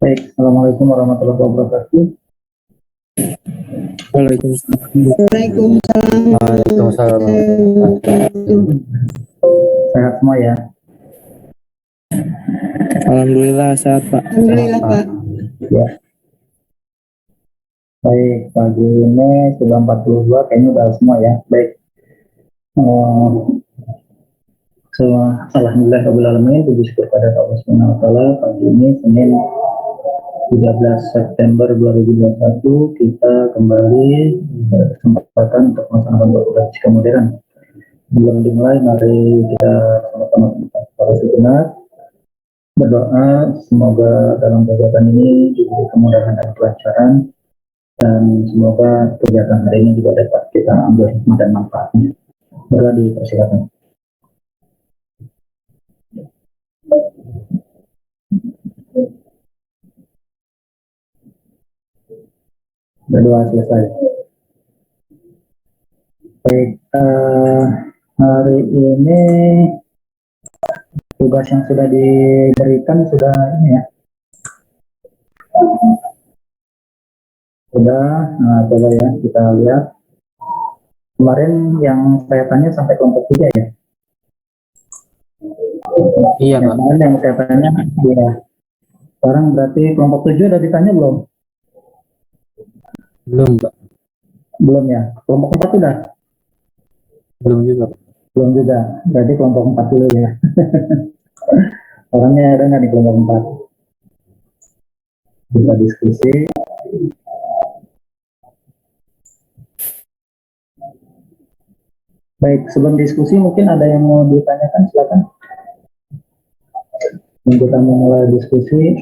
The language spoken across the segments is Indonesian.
Baik, Assalamualaikum warahmatullahi wabarakatuh. Waalaikumsalam. Sehat semua ya? Alhamdulillah sehat Pak. Alhamdulillah Pak. Ya. Baik, pagi ini sudah 42, kayaknya udah semua ya. Baik. Alhamdulillah Rabbil Alamin, puji syukur pada Allah Subhanahu wa taala. Pagi ini Senin 13 September 2021 kita kembali berkesempatan untuk melaksanakan ibadah jika modern. Sebelum dimulai, mari kita sama-sama pada sejenak berdoa semoga dalam kegiatan ini diberi kemudahan dan kelancaran, dan semoga kegiatan hari ini juga dapat kita ambil hikmah dan manfaatnya. Berdoa dipersilakan. Berdoa selesai. Baik, hari ini tugas yang sudah diberikan sudah ini ya. Sudah, coba ya kita lihat. Kemarin yang saya tanya sampai kelompok 3 ya. Iya Pak. Kemarin yang saya tanya, ya. Sekarang berarti kelompok 7 udah ditanya belum? Belum Pak. Belum ya. Kelompok 4 sudah? Belum juga Pak. Belum juga. Berarti kelompok 4 dulu ya. Orangnya ada nggak di kelompok 4? Bisa diskusi. Baik, sebelum diskusi mungkin ada yang mau ditanyakan, silakan. Kita mulai diskusi.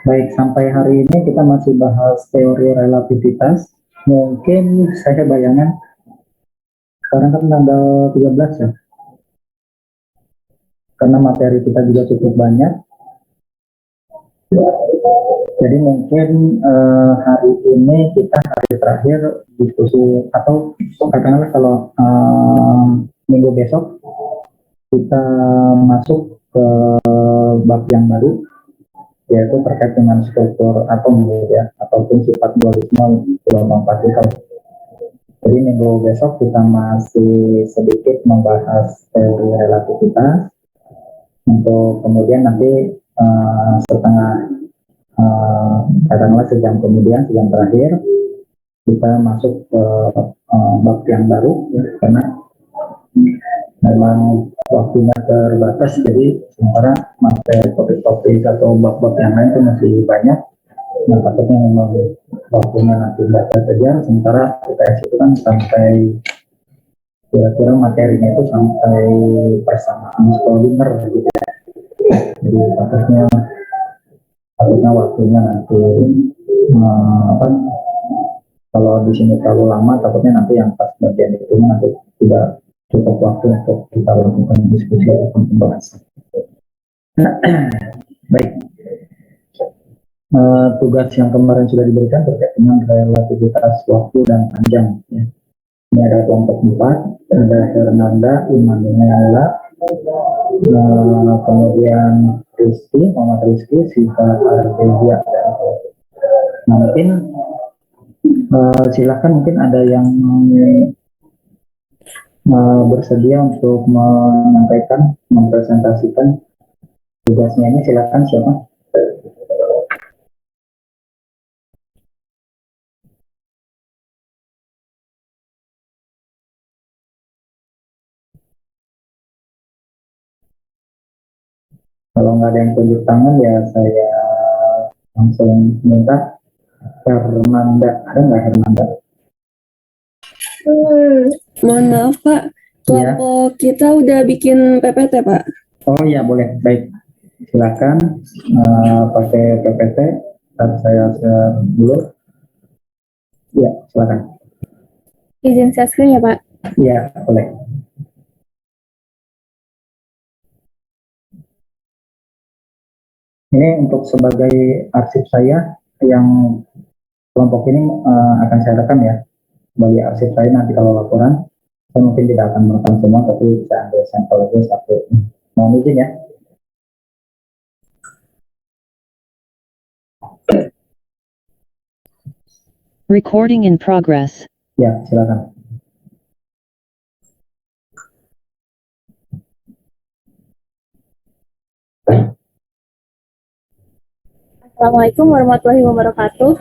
Baik, sampai hari ini kita masih bahas teori relativitas. Mungkin saya bayangan sekarang kan tanggal 13 ya. Karena materi kita juga cukup banyak. Jadi mungkin hari ini kita hari terakhir diskusi, atau katakanlah kalau minggu besok kita masuk ke bab yang baru, yaitu terkait dengan struktur atom ya, ataupun sifat dualisme gelombang partikel. Jadi minggu besok kita masih sedikit membahas teori relativitas, untuk kemudian nanti katakanlah sejam kemudian, sejam terakhir kita masuk ke bab yang baru ya, karena memang waktunya terbatas, jadi sementara materi topik-topik atau bab-bab yang lain itu masih banyak. Nah, takutnya memang waktunya nanti baca saja, sementara UTS itu kan sampai kira-kira materinya itu sampai persamaan Schrödinger gitu ya. Jadi takutnya waktunya nanti kalau di sini terlalu lama, takutnya nanti yang pas bagian itu nanti tidak cukup waktu untuk kita lakukan diskusi ataupun pembahasan. Baik, tugas yang kemarin sudah diberikan terkait dengan relativitas waktu dan panjang ya. Ini ada kelompok 4, ada Hernanda, Immanuela, kemudian Muhammad Rizky, Siva Ardelia. Nah, mungkin silakan, mungkin ada yang bersedia untuk menyampaikan, mempresentasikan tugasnya ini, silakan siapa? Kalau nggak ada yang tunjuk tangan ya saya langsung minta Hermanda. Ada nggak Hermanda? Mohon maaf Pak, Iya. kelompok kita udah bikin PPT Pak. Oh iya, boleh, baik. Silakan pakai PPT. Ntar saya share dulu. Ya, silakan. Izin share screen ya Pak. Iya, boleh. Ini untuk sebagai arsip saya yang kelompok ini akan saya rekam ya. Sebagai arsip saya nanti kalau laporan, saya mungkin tidak akan merekam semua, tapi bisa ambil sampel aja satu. Mohon izin ya. Recording in progress. Ya, silakan. Assalamualaikum warahmatullahi wabarakatuh.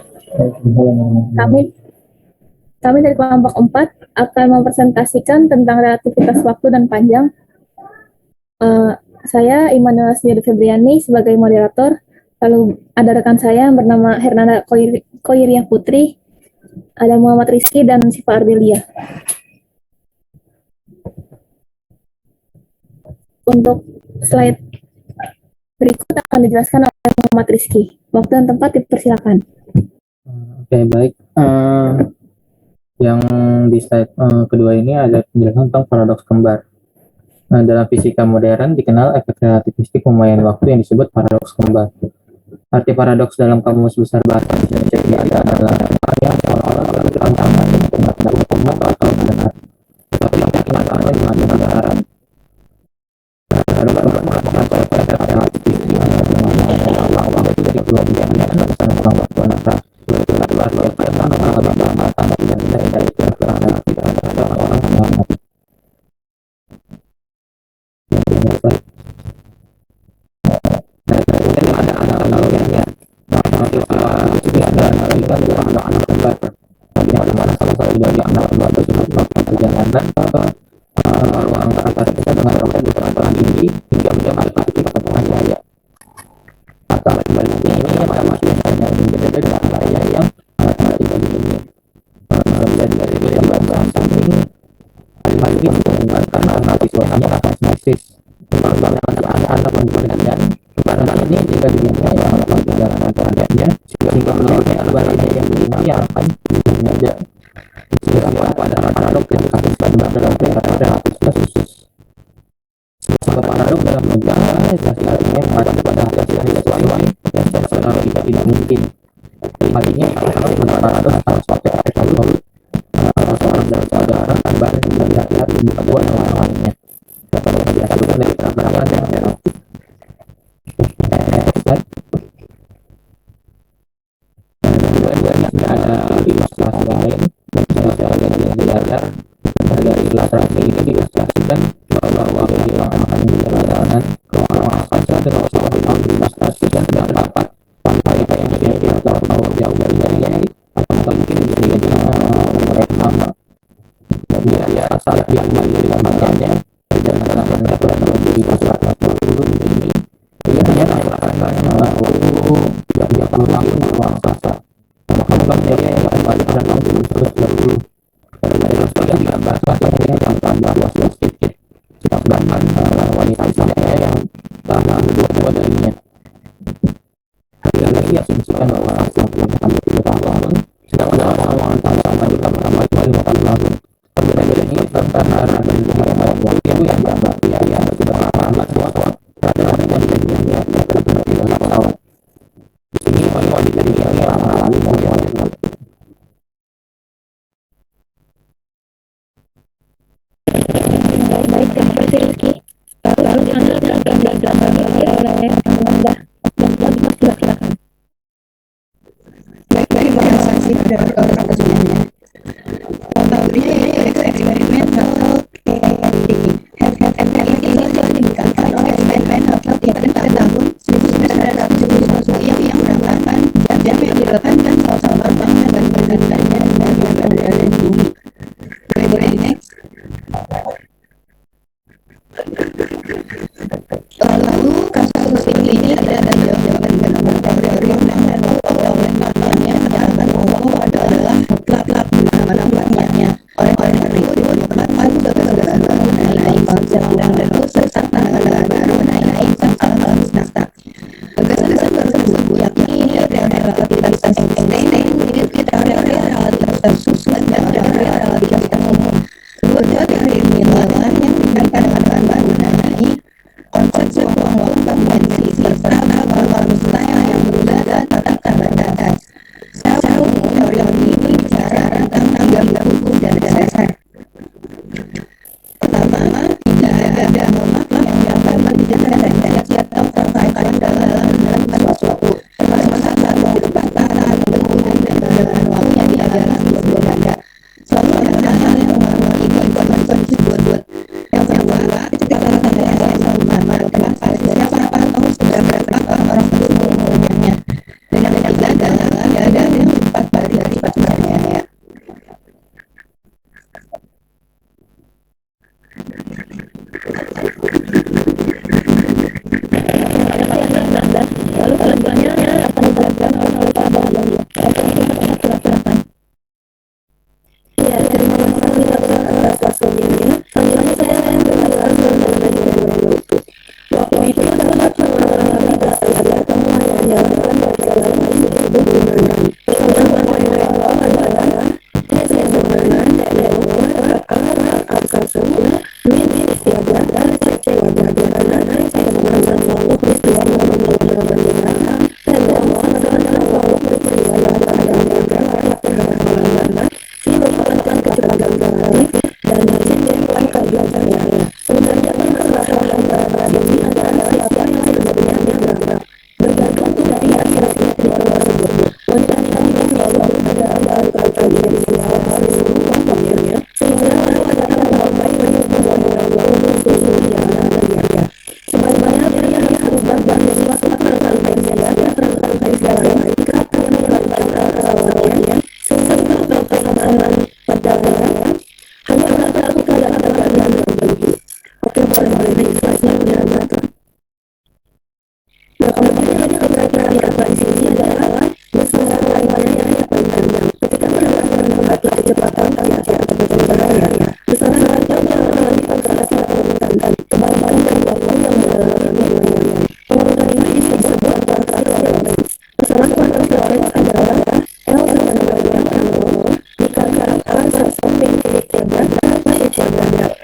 Kami dari kelompok 4 akan mempresentasikan tentang relativitas waktu dan panjang. Saya Immanuel Sendiri Febriani sebagai moderator. Lalu ada rekan saya yang bernama Hernanda Koiriah Putri, ada Muhammad Rizky dan Siva Ardelia. Untuk slide berikut akan dijelaskan oleh Muhammad Rizky. Waktu dan tempat dipersilakan. Oke, baik. Yang di slide kedua ini ada penjelasan tentang paradoks kembar. Nah, dalam fisika modern dikenal efek relativistik pemain waktu yang disebut paradoks kembar. Arti paradoks dalam kamus besar bahasa Indonesia adalah yang seolah-olah bertentangan dengan pendapat umum atau benar, tetapi tidak kenyataannya dengan kebenaran. Paradoks merupakan efek relativistik yang waktu dari kelompok yang tentang waktu antara kan sama-sama dan berbedanya dan yang berada di bumi. Boleh next. Lalu kasus ini tidak ada jawaban dari yang oleh maknanya adalah bahwa adalah mutlak namanya. Oleh karena itu ditetapkan gagasan baru mengenai konsep dan serta pandangan baru mengenai tentang abstrak. Gagasan baru tersebut yakni teori relativitas Einstein, teori relativitas tersusun dan teori relativitas umum. Kedua teori ilmiah yang memberikan pandangan baru mengenai konsep ruang dimensi serta bahwa misalnya yang berubah dan tetap terbatas. Secara umum teori ini bicara tentang tiga hukum dan dasar. Pertama, tidak ada mutlak yang dapat dijadikan referensi atau terkait dalam menerima sesuatu. Termasuk satu berupa kata, bentuk, dan perjalanan waktu yang dialami sebuah benda. Selalu ada hal-hal yang mengalami konsep tersebut. Yang kedua, ketika saya menggambarkan siapa atau seberapa orang tersebut umumnya. Dan yang ketiga adalah tidak ada yang cepat dari sifatnya. Lalu selanjutnya akan dijelaskan oleh Pak Bahlil. Silakan. Ya, terima kasih atas waktunya. Selanjutnya saya akan menjelaskan mengenai waktu itu dapat mengalami saja semua yang dilakukan perjalanan itu benar. Perjalanan adalah sebenarnya dari akar semula min istiadat dan kecewa dan saya merasa selalu peristiwa mengenai dan bahwa adalah bahwa peristiwa yang si merupakan kecepatan relatif dan si merupakan kegiatannya. Sebenarnya permasalahan ini adalah siapa yang sebenarnya bergerak bergantung dari hasil tersebut. Wanita ini selalu berada dalam kajian siapa seluruh waktunya sehingga adalah memulai yang sebenarnya dia harus berbagi suatu perkara jika dia melakukan kesalahannya sehingga pelaksanaan perjalanan hanya berlaku dalam keadaan berbagi. Oke, boleh ikhlasnya menjalankan. Nah, kemudian hanya kira-kira kata di sini adalah bersama lainnya yang panjang. Ketika mereka menempati kecepatan atau berjalan bersama lainnya mengalami konsentrasi atau dan kebaikan dan waktu yang mengalami yang pengurusan ini disebut konsentrasi lain. Kesalahan konsentrasi adalah L sama dengan dikarenakan sesuatu yang tidak ada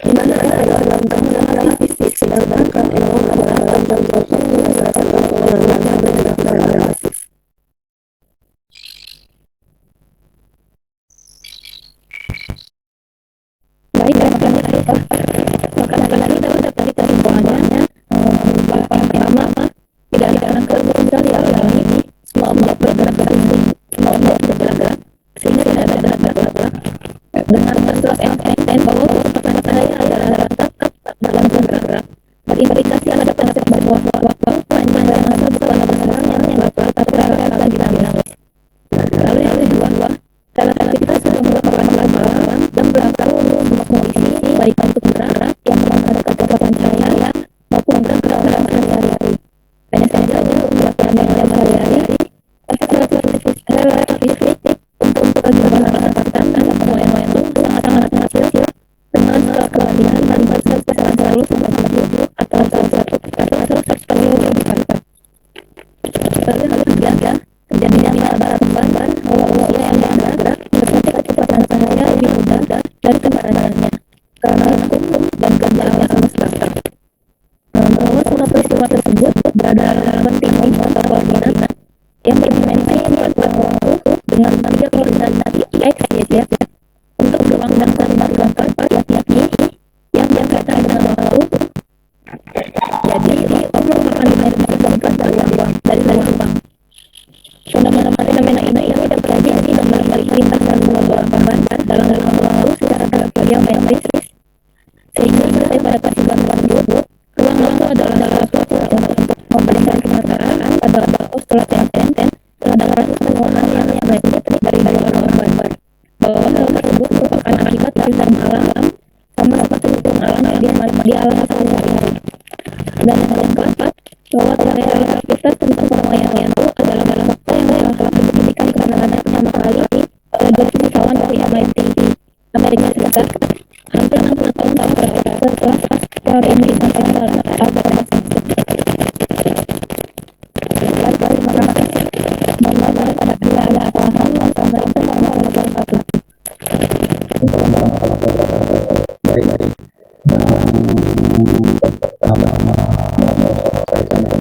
di mana ada lambang mengalami fisik sedangkan L adalah lambang waktu yang berdasarkan pengalaman yang berbeda relatif. Baik, makanan ini dapat kesimpulannya pertama tidak dikarenakan berusaha dialami semua objek bergerak sehingga tidak ada gerak dengan sesuatu Einstein bahwa kecepatan cahaya adalah tetap dalam gerak berimplikasi pada konsep bahwa waktu panjang dan masa bersama yang dapat terkait dinamis. Lalu yang kedua, relativitas sudah merupakan pelajaran yang berlaku untuk kondisi baik untuk gerak yang menggunakan kecepatan cahaya maupun gerak sehari-hari. Hanya saja untuk yang sehari-hari efek relativitas untuk perjalanan kecepatan dan momentum sangat kecil dengan skala kebalikan melihat besaran selalu sama atau lalu ketiga terjadinya balapan manusia yang bergerak berarti kecepatan cahaya lebih mudah dari kendaraannya karena hukum dan keadaan semesta. Bahwa semua peristiwa tersebut berada dalam pentingnya atau koordinat yang berdimensi 4 waktu dengan 3 koordinat x, y, z untuk ruang dan koordinat keempat yakni yang berkaitan dengan waktu. Jadi merupakan dimensi keempat dari ruang. Fenomena ini dapat terjadi dan berlintas dalam dalam waktu secara geometris sehingga sampai pada kesimpulan tersebut ruang waktu adalah suatu untuk memberikan kenyataan pada postulasi Einstein terhadap pertemuan yang Dan yang keempat, bahwa realitas tentang pemainan itu adalah fakta yang telah dibuktikan kebenarannya pertama kali oleh dua fisikawan dari MIT, Amerika Serikat, hampir 60 tahun setelah teori ini disampaikan oleh Albert Einstein. Terima kasih. Mohon maaf apabila ada kesalahan yang sama itu mohon maaf. Baik. Pertama, saya sampaikan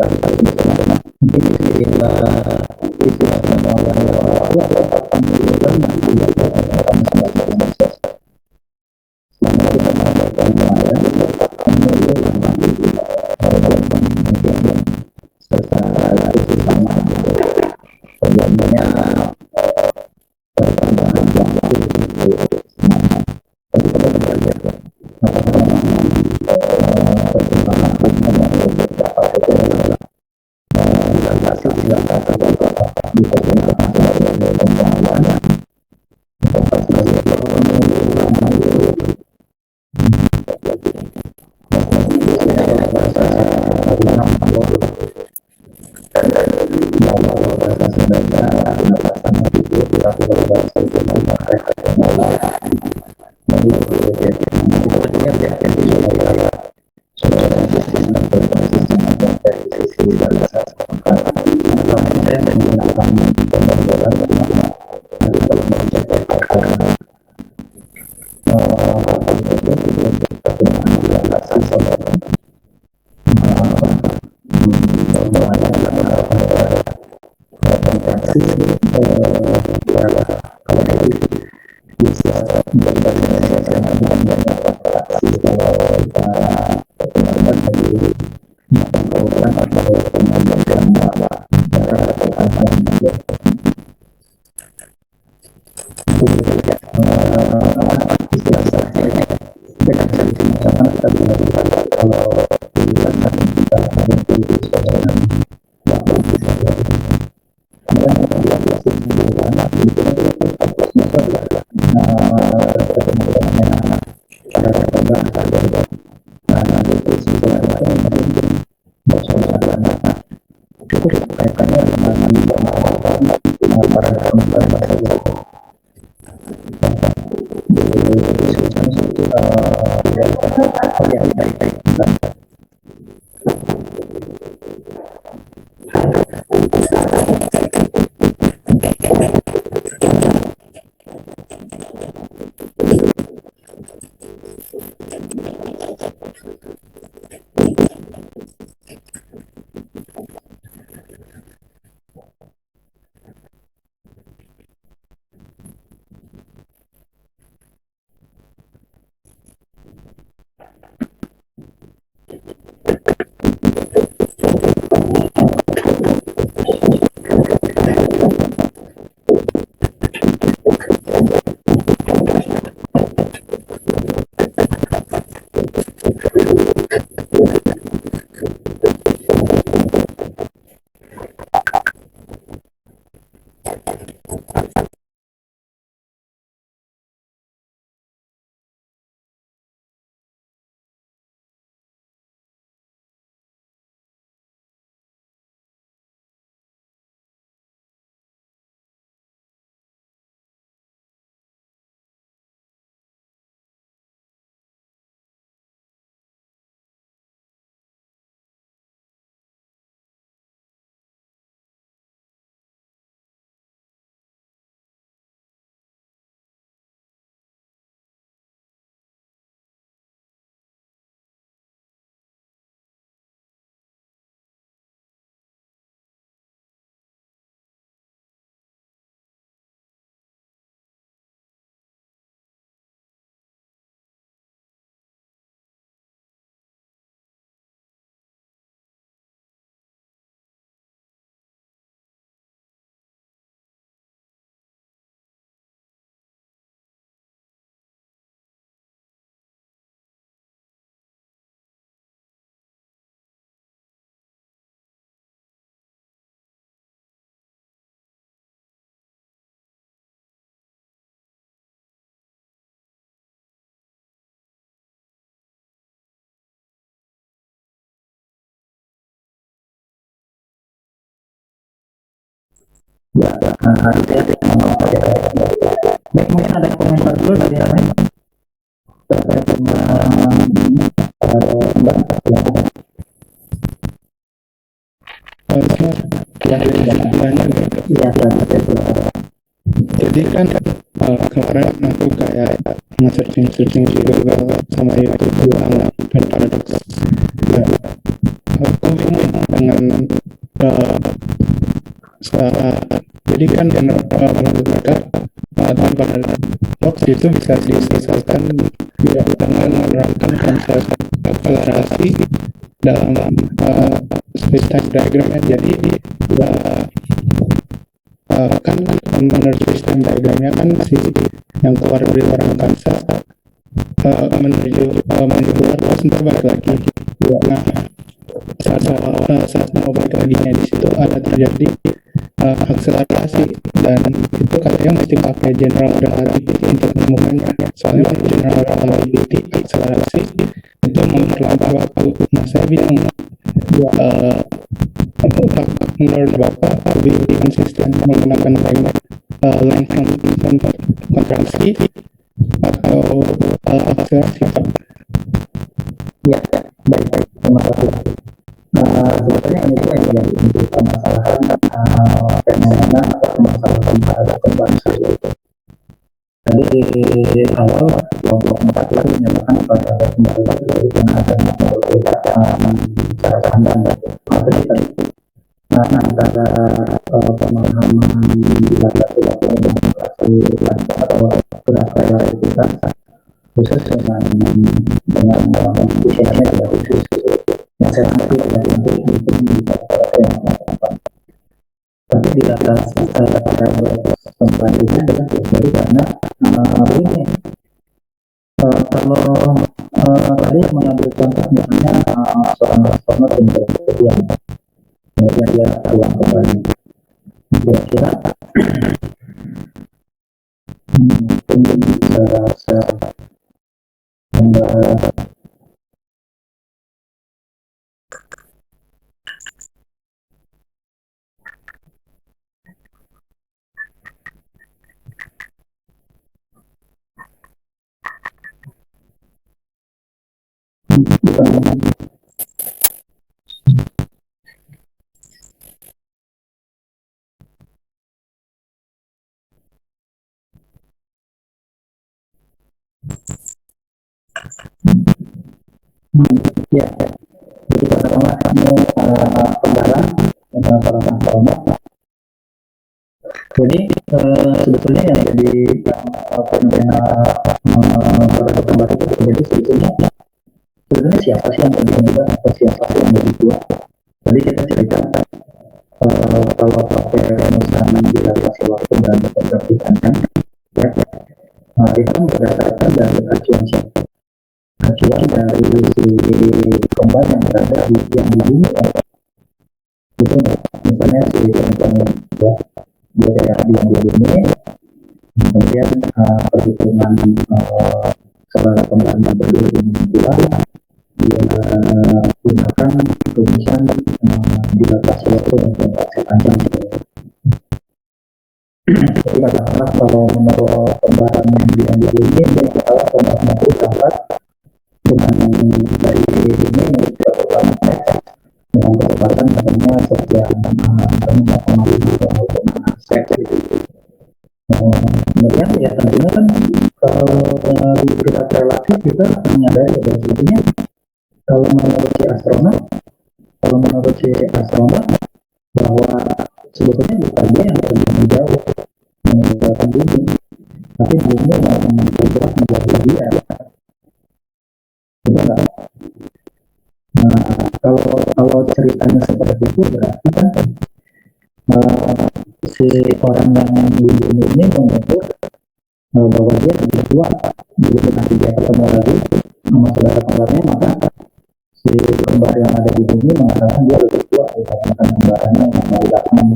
Ya, harusnya ada. Baik, mungkin ada komentar dulu dari yang lain terkait dengan Mbak. Silakan. Ya, ya, silakan. Jadi kan kemarin aku kayak nge-searching di Google sama YouTube juga dan paradox. Nah, aku bingung dengan jadi kan menurut mereka paradox itu bisa diselesaikan dengan menerapkan konsep akselerasi dalam space-time diagramnya. Jadi kan menurut sistem diagramnya kan si yang keluar dari luar angkasa menuju keluar terus ntar balik lagi. Nah, saat mau balik laginya di situ ada terjadi akselerasi, dan itu katanya mesti pakai general relativity untuk menemukannya. Soalnya general relativity akselerasi itu memperlambat waktu. Nah, saya bingung. Menurut Bapak lebih konsisten menggunakan length kontraksi atau akselerasi? Ya, baik. Terima kasih. Sebetulnya ini juga yang menjadi permasalahan fenomena atau permasalahan paradoks kembar. Tadi di awal kelompok 4 itu menyatakan paradoks kembar itu karena adanya perbedaan cara pandang atau antara pemahaman demokrasi atau relativitas khusus dengan usianya tidak khusus. Yang saya mengerti tidak nanti itu bisa tapi di atas tempat itu adalah jadi karena ini kalau tadi mengambil contoh misalnya seorang astronaut yang kemudian dia pulang kembali, kira-kira mungkin saya rasa ya, jadi pertama kamu pembalas dengan seorang astronaut. Jadi sebetulnya yang jadi fenomena paradoks kembar itu terjadi sebetulnya siapa sih yang lebih muda atau siapa sih yang lebih tua? Tadi kita cerita kalau pakai rumusan dilatasi waktu dan diperhatikan kan, ya, itu berdasarkan dari acuan siapa? Acuan dari si kembar yang berada di bumi, itu misalnya si kembar ya dia daerah di bumi, kemudian perhitungan saudara kembar yang berdua di bulan dia gunakan rumusan dilatasi waktu dan dilatasi panjang. Jadi katakanlah kalau menurut pembahasan yang di bumi dia katakanlah kembarnya itu berangkat dengan dari ini menuju ke planet dengan kecepatan katanya sekian misalnya 0,5 sek gitu. Kemudian ya tentunya kan kalau di tingkat relatif kita menyadari bahwa sebetulnya kalau menurut si astronaut bahwa sebetulnya bukan dia yang lebih jauh meninggalkan bumi, tapi bumi yang bergerak menjadi dia. Benar. Nah, kalau ceritanya seperti itu berarti kan si orang yang di bumi ini mengukur bahwa dia lebih tua. Begitu nanti dia ketemu lagi sama saudara kembarnya, maka si kembar yang ada di bumi mengatakan dia lebih tua dikarenakan kembarannya yang datang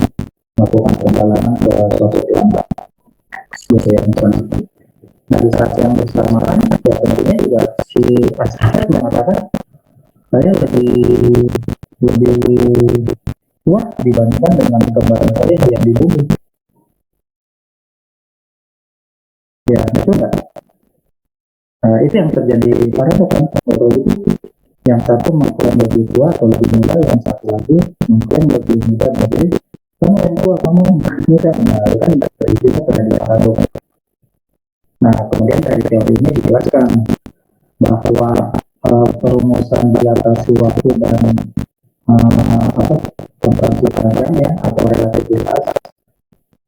melakukan perjalanan ke suatu planet gitu ya misalnya. Nah di saat yang bersamaan ya tentunya juga si astronaut mengatakan saya lebih tua dibandingkan dengan kembaran saya yang di bumi. Ya, betul nggak? Itu yang terjadi paradok kan. Kalau itu yang satu mengklaim lebih tua atau lebih muda, yang satu lagi mengklaim lebih muda dari kamu yang tua, kamu yang muda. Nah, itu kan itu terjadi paradok. Nah, kemudian dari teori ini dijelaskan bahwa perumusan dilatasi waktu dan kontraksi panjang ya atau relativitas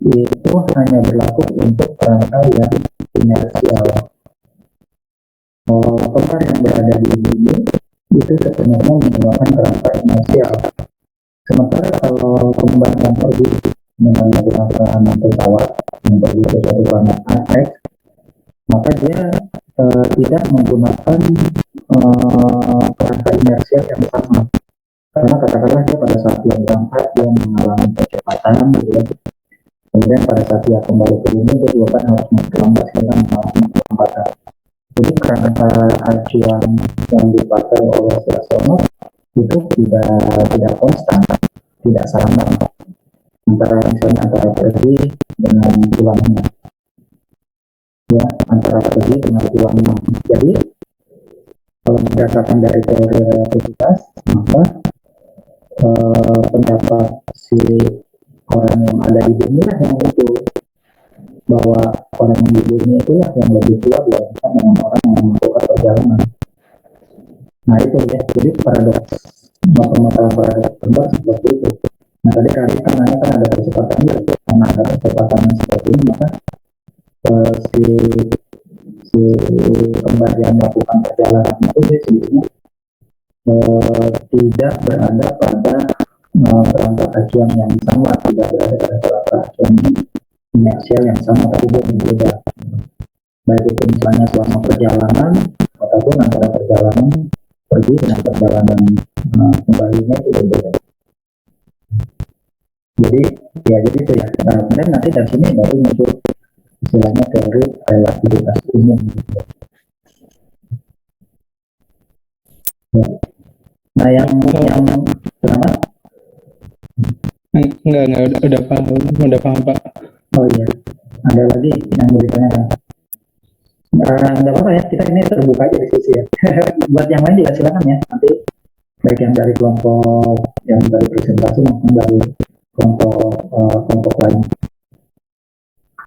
itu hanya berlaku untuk kerangka yang inersial. Kembar yang berada di bumi itu sepenuhnya menggunakan kerangka inersial. Sementara kalau kembar yang pergi dengan menggunakan pesawat yang pergi ke suatu planet X, maka dia tidak menggunakan kerangka inersial yang sama. Karena katakanlah dia pada saat dia berangkat dia mengalami percepatan gitu ya. Kemudian pada saat dia kembali ke bumi dia juga kan harus terlambat sehingga mengalami percepatan. Jadi kerangka acuan yang dipakai oleh si astronot itu tidak konstan, tidak sama antara pergi dengan pulangnya. Ya, antara pergi dengan pulangnya. Jadi kalau berdasarkan dari teori relativitas, maka pendapat si orang yang ada di bumi lah yang itu, bahwa orang yang di bumi itulah yang lebih tua dibandingkan dengan orang yang melakukan perjalanan. Nah itu ya, jadi paradoks masalah paradoks kembar seperti itu. Nah tadi kan nanya kan ada percepatan gitu, karena ada percepatan seperti ini maka si kembar yang melakukan perjalanan itu dia sebenarnya tidak berada pada kerangka acuan yang sama, tidak berada pada kerangka acuan inersial yang sama, tapi dia berbeda. Baik itu misalnya selama perjalanan ataupun antara perjalanan pergi dan perjalanan kembalinya itu berbeda. Jadi itu ya. Kemudian nanti dari sini baru muncul istilahnya teori relativitas umum. Ya. Nah yang kenapa? Enggak, udah paham Pak. Oh iya, ada lagi yang mau ditanyakan? Nggak apa-apa ya, kita ini terbuka aja diskusi ya. Buat yang lain juga silakan ya, nanti baik yang dari kelompok yang dari presentasi maupun dari kelompok lain.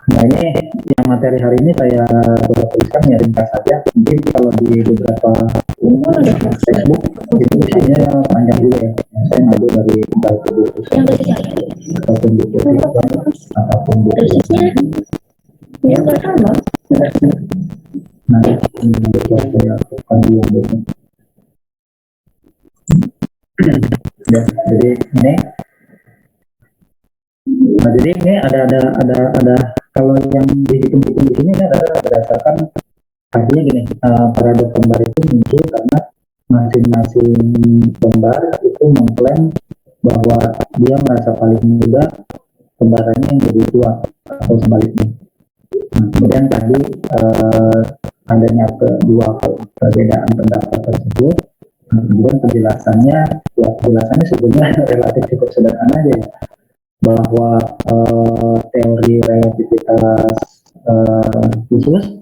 Nah ini yang materi hari ini saya coba tuliskan ya ringkas saja. Mungkin kalau di beberapa Facebook itu isinya panjang juga ya. Saya ngambil dari buku ataupun buku ataupun buku. Yang pertama, Nah ini yang saya lakukan dulu. Ya, jadi ini. Nah jadi ini ada kalau yang dihitung-hitung di sini adalah berdasarkan artinya gini, paradoks kembar itu muncul karena masing-masing kembar itu mengklaim bahwa dia merasa paling muda, kembarannya yang lebih tua atau sebaliknya. Nah, kemudian tadi adanya kedua perbedaan pendapat tersebut, kemudian penjelasannya sebenarnya relatif cukup sederhana aja ya, bahwa teori relativitas khusus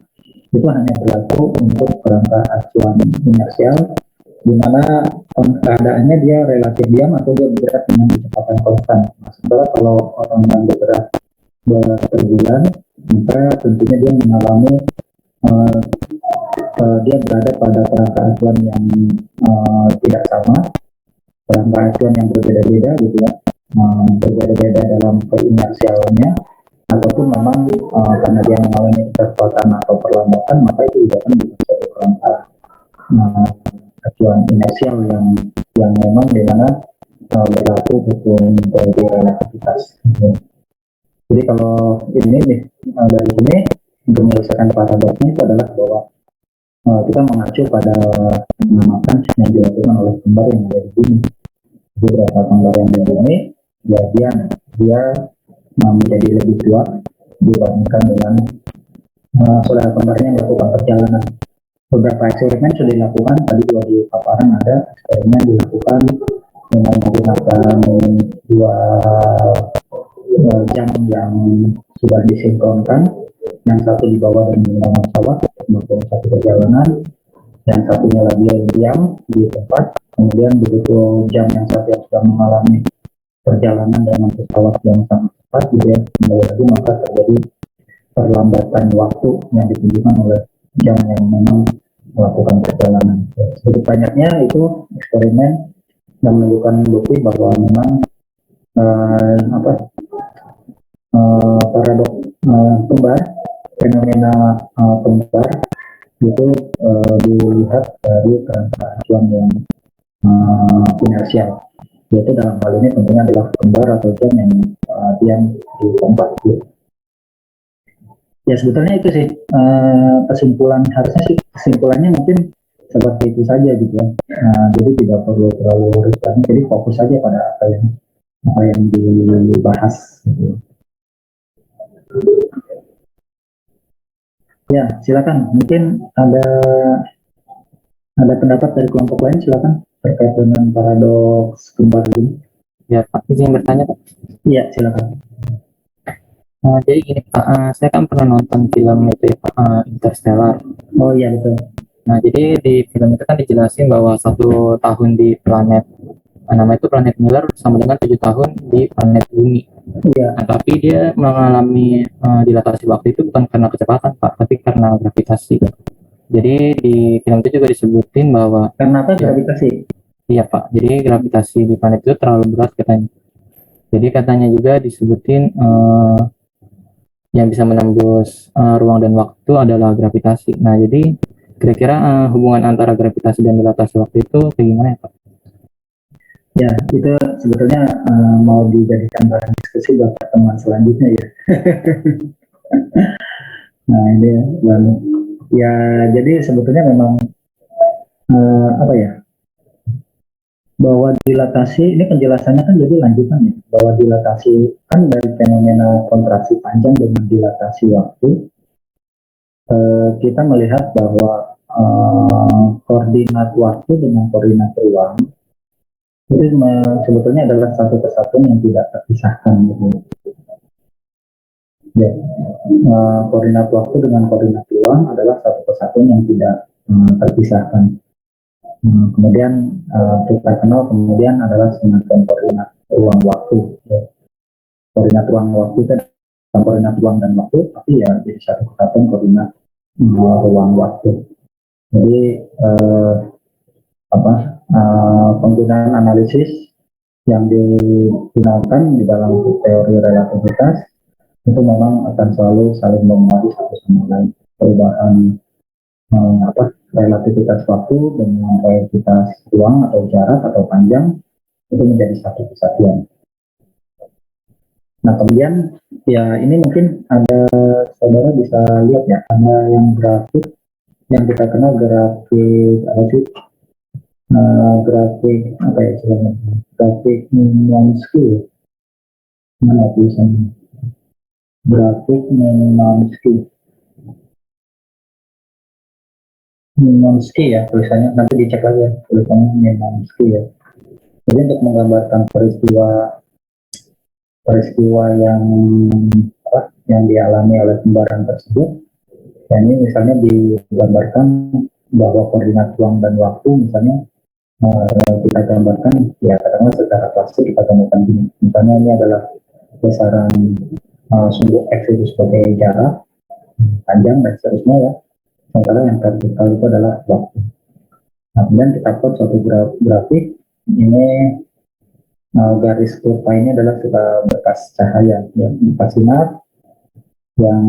itu hanya berlaku untuk kerangka acuan inersial, di mana keadaannya dia relatif diam atau dia bergerak dengan kecepatan konstan. Sementara kalau orang yang bergerak berpergian, maka tentunya dia mengalami dia berada pada kerangka acuan yang tidak sama, kerangka acuan yang berbeda-beda gitu ya, berbeda-beda dalam keinersialnya, ataupun memang karena dia mengalami kecepatan atau perlambatan, maka itu juga kan menjadi kerangka acuan inersial yang memang di mana berlaku hukum teori relativitas. Jadi kalau ini nih dari sini untuk menyelesaikan paradoksnya itu adalah bahwa kita mengacu pada pengamatan yang dilakukan oleh kembar yang ada di bumi. Jadi berdasarkan kembar yang ada di bumi, dia menjadi lebih tua dibandingkan dengan saudara kembarnya yang melakukan perjalanan. Beberapa eksperimen sudah dilakukan, tadi juga di paparan ada eksperimen dilakukan dengan menggunakan dua jam yang sudah disinkronkan yang satu dibawa dengan menggunakan pesawat melakukan satu perjalanan, yang satunya lagi diam di tempat, kemudian begitu jam yang satu yang sudah mengalami perjalanan dengan pesawat yang sangat cepat gitu ya, kembali lagi maka terjadi perlambatan waktu yang ditunjukkan oleh jam yang memang melakukan perjalanan. Sedikit banyaknya itu eksperimen yang menunjukkan bukti bahwa memang paradok kembar, fenomena kembar itu dilihat dari kerangka acuan yang inersial, yaitu dalam hal ini tentunya adalah kembar atau jam yang diam di tempat. Ya sebetulnya itu sih kesimpulan, harusnya sih kesimpulannya mungkin seperti itu saja gitu ya. Jadi tidak perlu terlalu harus banyak, jadi fokus saja pada apa yang dibahas gitu. Ya silakan, mungkin ada pendapat dari kelompok lain, silakan terkait dengan paradoks kembar ini. Ya Pak, izin bertanya Pak. Iya silakan. Jadi gini Pak, saya kan pernah nonton film itu ya Pak, Interstellar. Oh iya betul. Nah jadi di film itu kan dijelasin bahwa 1 tahun di planet nama itu planet Miller sama dengan 7 tahun di planet Bumi. Iya. Nah, tapi dia mengalami dilatasi waktu itu bukan karena kecepatan Pak, tapi karena gravitasi. Jadi di film itu juga disebutin bahwa Karena apa gravitasi? iya Pak, jadi gravitasi di planet itu terlalu berat katanya. Jadi katanya juga disebutin yang bisa menembus ruang dan waktu adalah gravitasi. Nah, jadi kira-kira hubungan antara gravitasi dan dilatasi waktu itu kayak gimana ya Pak? Ya, itu sebetulnya mau dijadikan bahan diskusi buat pertemuan selanjutnya ya. Nah ini ya, jadi sebetulnya memang apa ya, bahwa dilatasi ini penjelasannya kan jadi lanjutannya, bahwa dilatasi kan dari fenomena kontraksi panjang dengan dilatasi waktu, kita melihat bahwa koordinat waktu dengan koordinat ruang itu sebetulnya adalah satu kesatuan yang tidak terpisahkan gitu. Ya, koordinat waktu dengan koordinat ruang adalah satu kesatuan yang tidak terpisahkan. Kemudian kita kenal kemudian adalah semacam koordinat ruang waktu. Ya. Koordinat ruang waktu itu koordinat ruang dan waktu, tapi ya jadi satu kesatuan koordinat ruang waktu. Jadi penggunaan analisis yang digunakan di dalam teori relativitas itu memang akan selalu saling mempengaruhi satu sama lain. Perubahan relativitas waktu dengan relativitas ruang atau jarak atau panjang itu menjadi satu kesatuan. Nah kemudian ya ini mungkin ada saudara bisa lihat ya, ada yang grafik yang kita kenal grafik apa sih? Grafik apa ya istilahnya? Grafik Minkowski. Mana tulisannya? Grafik Minkowski ya tulisannya, nanti dicek lagi ya tulisannya Minkowski ya. Jadi untuk menggambarkan peristiwa yang dialami oleh kembaran tersebut, ya ini misalnya digambarkan bahwa koordinat ruang dan waktu misalnya kita gambarkan ya katakanlah secara klasik kita temukan gini, misalnya ini adalah besaran sumbu X itu sebagai jarak panjang dan seterusnya ya, sementara yang vertikal itu adalah waktu. Nah kemudian kita buat suatu grafik, ini garis kurva ini adalah kita berkas cahaya ya, berkas sinar yang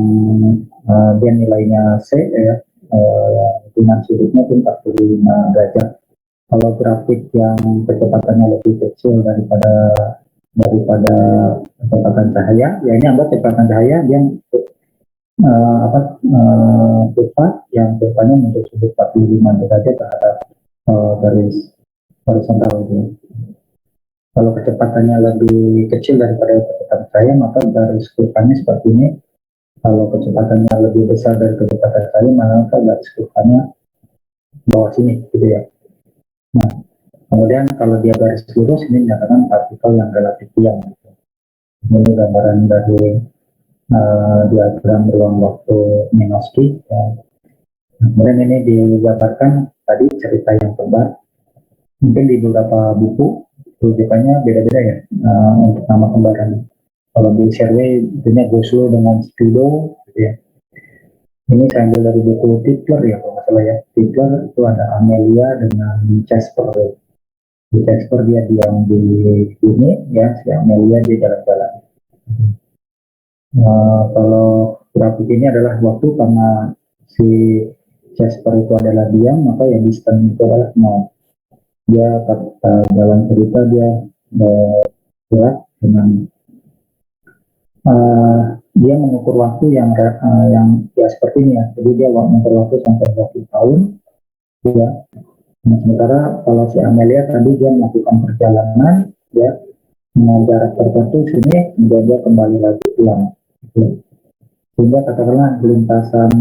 dia nilainya C ya, dengan sudutnya itu 45 derajat. Kalau grafik yang kecepatannya lebih kecil daripada kecepatan cahaya, ya ini anggap kecepatan cahaya dia kurva yang kurvanya menunjuk sudut 45 derajat terhadap garis horizontal itu. Kalau kecepatannya lebih kecil daripada kecepatan cahaya, maka garis kurvanya seperti ini. Kalau kecepatannya lebih besar dari kecepatan cahaya, maka garis kurvanya bawah sini gitu ya. Nah, kemudian kalau dia garis lurus, ini menyatakan partikel yang relatif diam. Ini gambaran dari diagram ruang waktu Minkowski. Ya. Kemudian ini digambarkan tadi cerita yang kembar. Mungkin di beberapa buku rujukannya beda-beda ya untuk nama kembaran. Kalau di Sherway tentunya Goslow dengan Spido, gitu ya. Ini saya ambil dari buku Tipler ya kalau nggak salah ya. Tipler itu ada Amelia dengan Casper. Di Casper dia diam di sini ya, si Amelia di jalan-jalan. Kalau grafik ini adalah waktu karena si Casper itu adalah diam, maka yang distant itu adalah 0. Dia dalam cerita dia bergerak dengan dia mengukur waktu yang ya seperti ini ya. Jadi dia mengukur waktu sampai 20 tahun ya. Nah, sementara kalau si Amelia tadi dia melakukan perjalanan ya dengan jarak tertentu sini, kemudian dia kembali lagi pulang. Sehingga katakanlah lintasan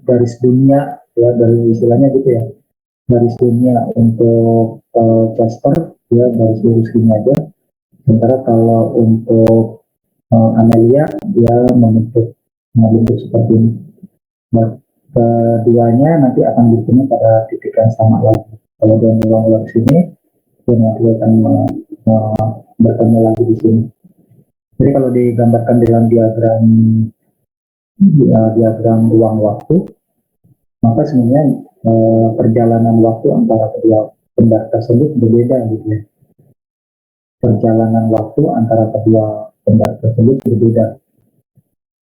garis dunia ya, dari istilahnya gitu ya, garis dunia untuk Casper ya garis lurus gini aja. Sementara kalau untuk Amelia dia membentuk seperti ini. Nah, keduanya nanti akan bertemu pada titik yang sama lagi. Kalau dia ngulang ke sini, dia nanti akan bertemu lagi di sini. Jadi kalau digambarkan dalam diagram ruang waktu, maka sebenarnya perjalanan waktu antara kedua kembar tersebut berbeda gitu ya. Perjalanan waktu antara kedua kembar tersebut berbeda.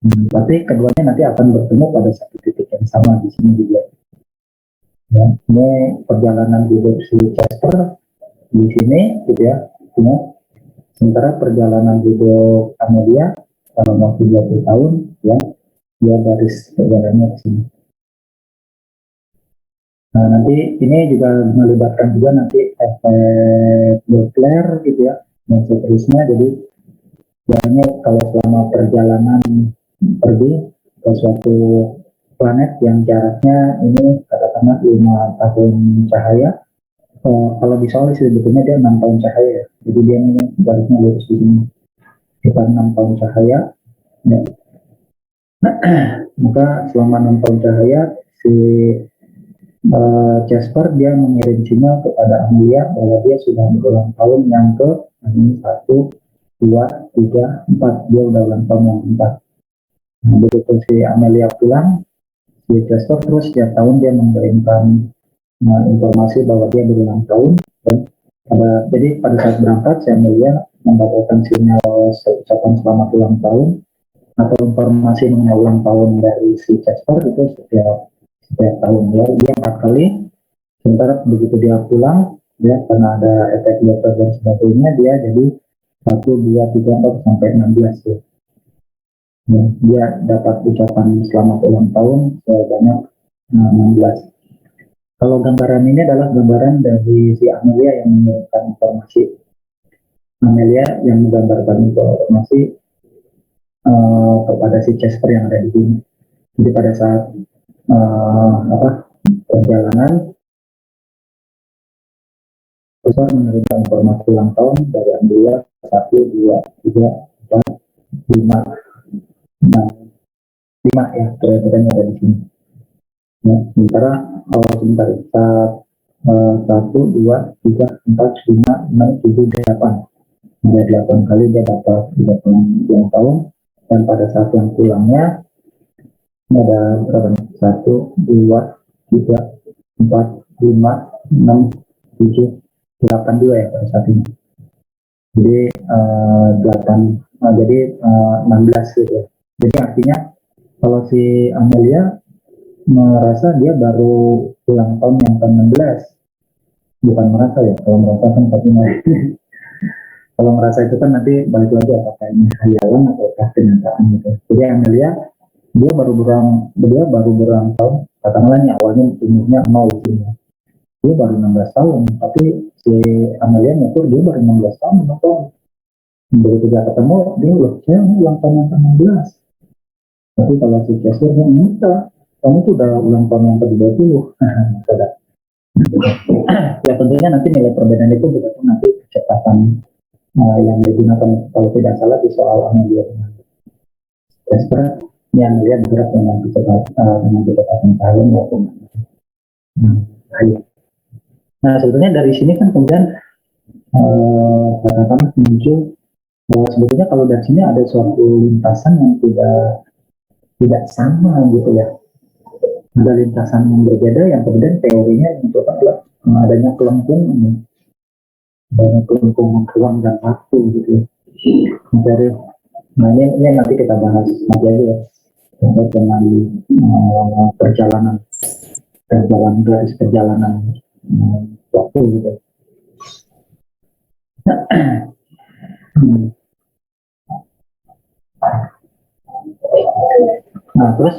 Tapi keduanya nanti akan bertemu pada satu titik yang sama di sini juga. Ya, ini perjalanan hidup si Casper di sini gitu ya. Sementara perjalanan hidup Amelia dalam waktu 20 tahun ya, dia garis perjalanannya ke sini. Nah, nanti ini juga melibatkan juga nanti efek Doppler gitu ya, dan seterusnya. Jadi biasanya kalau selama perjalanan pergi ke suatu planet yang jaraknya ini katakanlah 5 tahun cahaya, kalau di Sol sebetulnya dia 6 tahun cahaya, jadi dia ini garisnya lurus di sini sekitar 6 tahun cahaya ya. Maka selama 6 tahun cahaya si Casper dia mengirim sinyal kepada Amelia bahwa dia sudah berulang tahun yang ke 1, 2, 3, 4. Dia udah ulang tahun yang keempat. Nah, begitu si Amelia pulang, si Casper terus setiap tahun dia mengirimkan informasi bahwa dia berulang tahun. Jadi pada saat berangkat si Amelia mendapatkan sinyal ucapan selamat ulang tahun atau informasi mengenai ulang tahun dari si Casper itu setiap tahun ya, dia 4 kali. Sementara begitu dia pulang ya, karena ada efek Doppler dan sebagainya, dia jadi 1, 2, 3, 4 sampai 16 ya. Ya, dia dapat ucapan selamat ulang tahun sebanyak 16. Kalau gambaran ini adalah gambaran dari si Amelia yang mengirimkan informasi. Amelia yang menggambarkan informasi kepada si Casper yang ada di sini. Jadi pada saat perjalanan Casper menerima informasi ulang tahun dari Amelia 1, 2, 3, 4, 5, 5 ya, ternyata ada di sini. Ya, sementara sebentar saat 1, 2, 3, 4, 5, 6, 7, 8. Ada 8 kali dia dapat 30 ulang tahun, dan pada saat yang pulangnya ini ada berapa nih? 1, 2, 3, 4, 5, 6, 7, 8 juga ya pada saat ini. Jadi 16 gitu ya. Jadi artinya kalau si Amelia merasa dia baru ulang tahun yang ke-16, bukan merasa ya, kalau merasa kan pasti kalau merasa itu kan nanti balik lagi apakah ini khayalan atau kenyataan gitu. Jadi Amelia dia baru berulang tahun, katakanlah nih awalnya umurnya 0 gitu ya. Dia baru 16 tahun, tapi si Amelia ngukur dia baru 16 tahun, begitu dia ketemu dia saya ulang tahun yang ke-16. Tapi kalau si Casper dia minta, kamu tuh udah ulang tahun yang ke-20. Ya tentunya nanti nilai perbedaan itu bergantung nanti kecepatan yang digunakan, kalau tidak salah di soal Amelia. Casper yang dia bergerak dengan kecepatan cahaya maupun air. Nah sebetulnya dari sini kan kemudian katakanlah muncul bahwa sebetulnya kalau dari sini ada suatu lintasan yang tidak sama gitu ya. Ada lintasan yang berbeda yang kemudian teorinya menunjukkan adalah adanya kelengkungan ruang dan waktu gitu ya. Dari nah ini nanti kita bahas nanti aja ya terkait dengan perjalanan garis perjalanan waktu gitu. Nah terus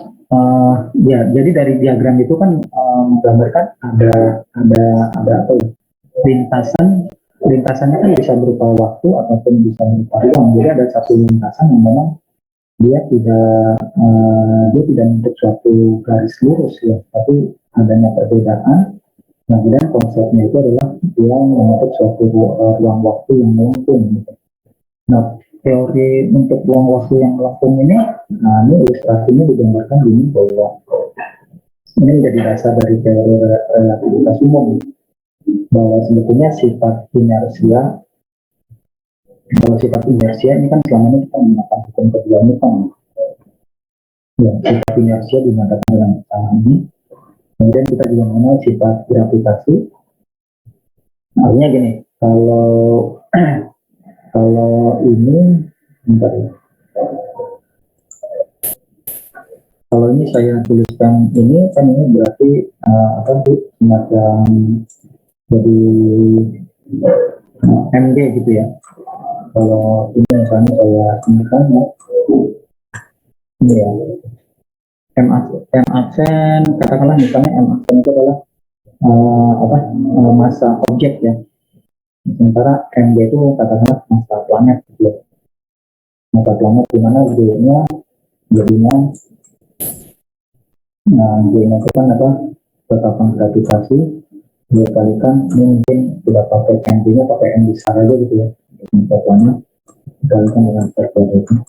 ya jadi dari diagram itu kan menggambarkan ada apa ya, lintasannya kan bisa berupa waktu ataupun bisa berupa ruang. Jadi ada satu lintasan yang memang dia tidak membentuk suatu garis lurus ya, tapi adanya perbedaan. Nah, kemudian konsepnya itu adalah dia membentuk suatu ruang waktu yang melengkung. Gitu. Nah, teori untuk ruang waktu yang melengkung ini, nah ini ilustrasinya digambarkan ini bahwa ini menjadi dasar dari teori relativitas umum bahwa sebetulnya sifat inersia, kalau sifat inersia ini kan selama ini kita menggunakan hukum kedua Newton. Ya, sifat inersia dinyatakan dalam pertama ini. Kemudian kita juga mengenal sifat gravitasi. Artinya gini, kalau ini, bentar ya. Kalau ini saya tuliskan ini kan ini berarti apa tuh semacam jadi MG gitu ya. Kalau ini misalnya saya temukan ya, ini ya. M aksen katakanlah misalnya M aksen itu adalah massa objek ya. Sementara MG itu katakanlah massa planet gitu ya. Massa planet di mana G-nya jadinya G-nya itu kan apa? Ketetapan gravitasi dikalikan ini mungkin tidak pakai MG-nya pakai M besar aja gitu ya. Satuannya dikalikan dengan perpendatan.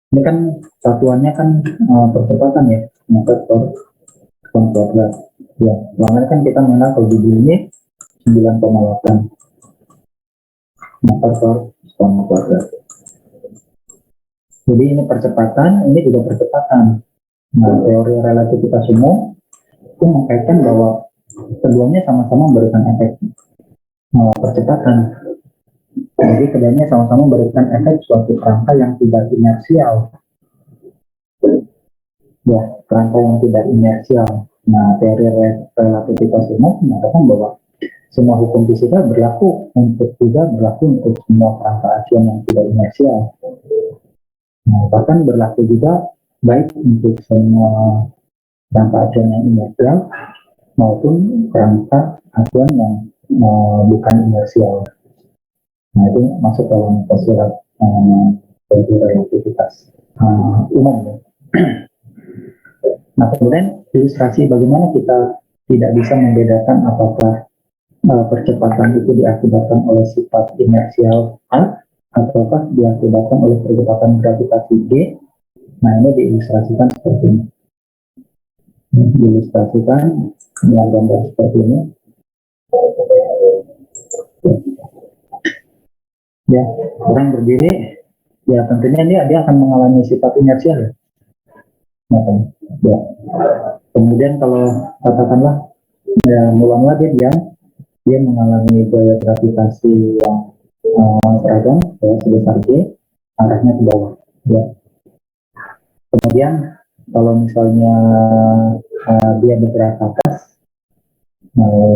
Ini kan satuannya kan percepatan ya, meter per sekon kuadrat. Ya, selama kan kita mengenal kalau di bumi 9,8 meter per sekon kuadrat. Jadi ini percepatan, ini juga percepatan. Nah, teori relativitas umum itu mengkaitkan bahwa keduanya sama-sama memberikan efek percepatan. Jadi keduanya sama-sama memberikan efek suatu kerangka yang tidak inersial. Ya, kerangka yang tidak inersial. Nah, teori relativitas umum mengatakan bahwa semua hukum fisika berlaku untuk semua kerangka acuan yang tidak inersial. Nah, bahkan berlaku juga baik untuk semua kerangka acuan yang inersial maupun kerangka acuan yang bukan inersial. Nah, itu masuk dalam postulat teori relativitas umum. Ya. Nah, kemudian ilustrasi bagaimana kita tidak bisa membedakan apakah percepatan itu diakibatkan oleh sifat inersial A ataukah diakibatkan oleh percepatan gravitasi G. Nah, ini diilustrasikan seperti ini. Diilustrasikan dengan gambar seperti ini. Ya, orang berdiri, ya tentunya dia akan mengalami sifat inersial. Ya. Nah, ya. Kemudian kalau katakanlah ya, mula-mula dia mengalami gaya gravitasi yang seragam ya, sebesar G, arahnya ke bawah. Ya. Kemudian kalau misalnya dia bergerak ke atas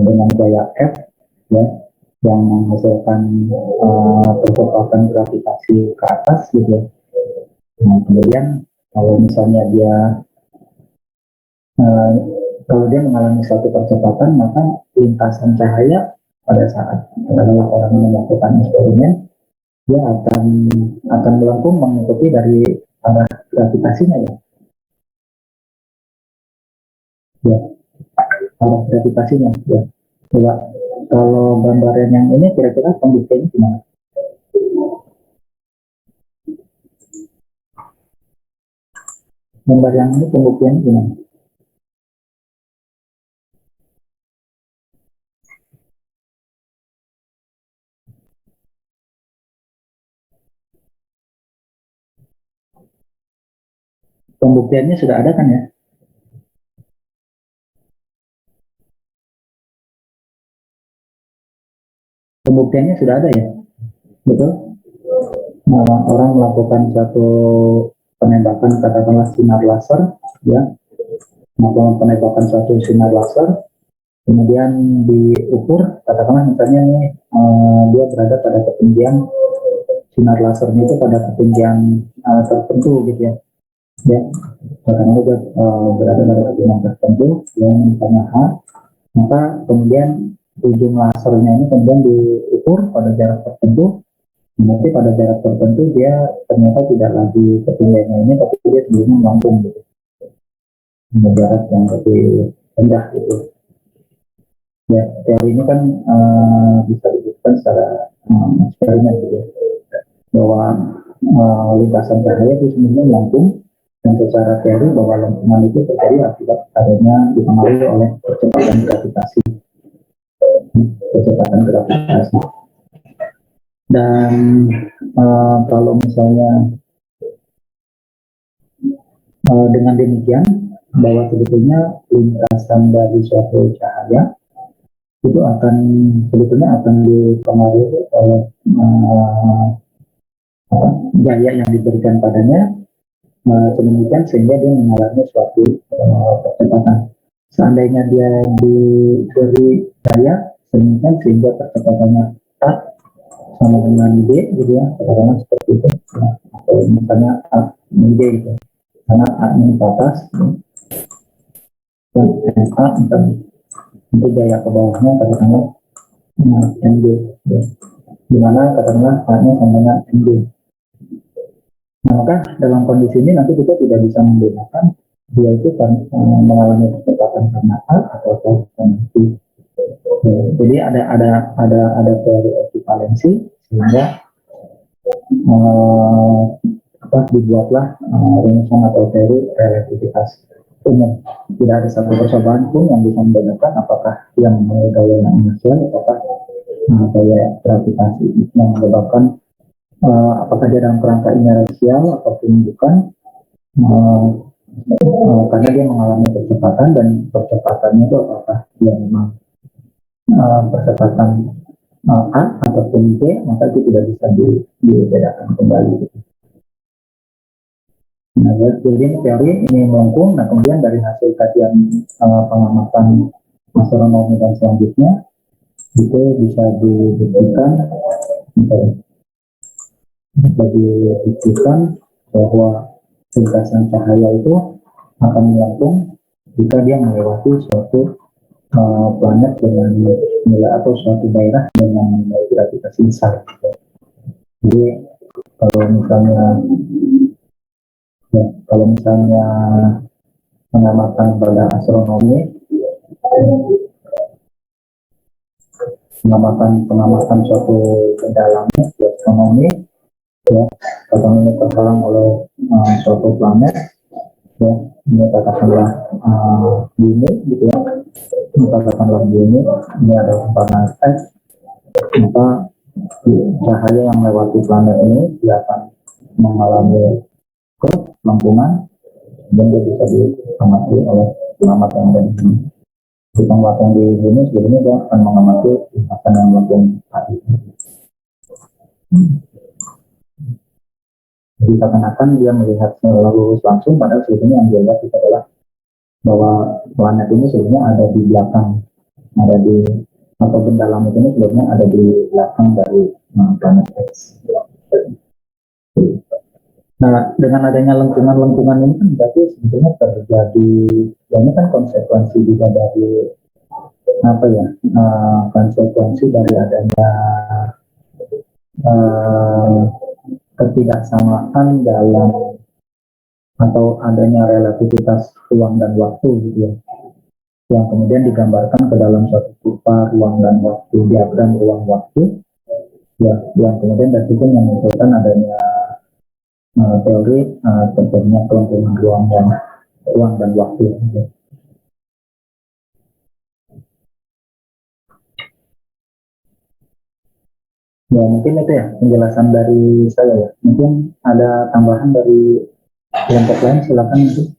dengan gaya F, ya, yang menghasilkan percepatan gravitasi ke atas gitu ya. Nah, kemudian kalau misalnya kalau dia mengalami suatu percepatan, maka lintasan cahaya pada saat adalah orang melakukan eksperimen, dia akan melengkung mengikuti dari arah gravitasinya ya. Ya, arah gravitasinya ya. Coba kalau gambaran yang ini kira-kira pembuktiannya gimana? Gambar yang ini pembuktiannya gimana? Pembuktiannya sudah ada kan ya? Pembuktiannya sudah ada ya? Betul? Orang melakukan satu penembakan katakanlah sinar laser, ya, melakukan penembakan suatu sinar laser, kemudian diukur, katakanlah misalnya nih, dia berada pada ketinggian sinar lasernya itu pada ketinggian tertentu gitu ya, ya, katakanlah dia berada pada ketinggian tertentu, yang misalnya H, maka kemudian ujung lasernya ini kemudian diukur pada jarak tertentu. Nanti pada jarak tertentu dia ternyata tidak lagi ketinggiannya ini, tapi dia sebelumnya melambung gitu, jarak yang lebih rendah gitu. Ya, teori ini kan bisa dibuktikan secara eksperimen gitu, bahwa lintasan cahaya itu sebenarnya melambung, dan secara teori bahwa lengkungan itu terjadi akibat adanya dipengaruhi oleh kecepatan gravitasi. Dan kalau misalnya dengan demikian, bahwa sebetulnya lintasan dari suatu cahaya itu akan sebetulnya akan dipengaruhi oleh gaya yang diberikan padanya, sedemikian sehingga dia mengalami suatu percepatan. Seandainya dia diberi gaya sedemikian sehingga percepatannya A sama dengan B gitu ya, katakanlah seperti itu, atau misalnya A min B gitu, karena A ini ke atas dan A nanti gaya ke bawahnya katakanlah MB ya. Dimana katakanlah A nya sama dengan MB. Nah, maka dalam kondisi ini nanti kita tidak bisa membedakan dia itu kan mengalami percepatan karena A atau karena B. Jadi ada teori ekivalensi sehingga dibuatlah rumusan atau teori relativitas umum. Tidak ada satu percobaan pun yang bisa membedakan apakah yang mempunyai gaya yang inersial ataukah gaya gravitasi yang menyebabkan apakah dia dalam kerangka inersial ataupun bukan, karena dia mengalami percepatan, dan percepatannya itu apakah dia memang percepatan A ataupun B, maka itu tidak bisa dibedakan kembali. Nah, jadi teori ini melengkung. Nah, kemudian dari hasil kajian pengamatan astronomi dan selanjutnya itu bisa dibuktikan bahwa lintasan cahaya itu akan melengkung jika dia melewati suatu planet dengan nilai atau suatu daerah dengan nilai gravitasi besar. Jadi kalau misalnya pengamatan pada astronomi, pengamatan suatu benda langit di astronomi, ya, kalau ini terhalang oleh suatu planet, ya, ini katakanlah bumi gitu ya, katakanlah bumi ini adalah planet X, maka cahaya yang melewati planet ini dia akan mengalami lengkungan, dan dia bisa diamati oleh pengamat yang ada di sini. Pengamat yang di sini sebelumnya dia akan mengamati lintasan yang melengkung tadi. Jadi seakan-akan dia melihat lurus langsung, padahal sebetulnya yang dia lihat itu adalah bahwa planet ini sebetulnya ada di belakang, atau benda langit ini sebetulnya ada di belakang dari planet X. Nah, dengan adanya lengkungan-lengkungan ini kan berarti sebetulnya terjadi, ya ini kan konsekuensi juga dari konsekuensi dari adanya ketidaksamaan dalam atau adanya relativitas ruang dan waktu gitu ya, yang kemudian digambarkan ke dalam suatu kurva ruang dan waktu, diagram ruang waktu ya, yang kemudian dari itu memunculkan adanya teori terjadinya kelengkungan ruang dan waktu. Ya mungkin itu ya penjelasan dari saya ya. Mungkin ada tambahan dari kelompok lain, silakan itu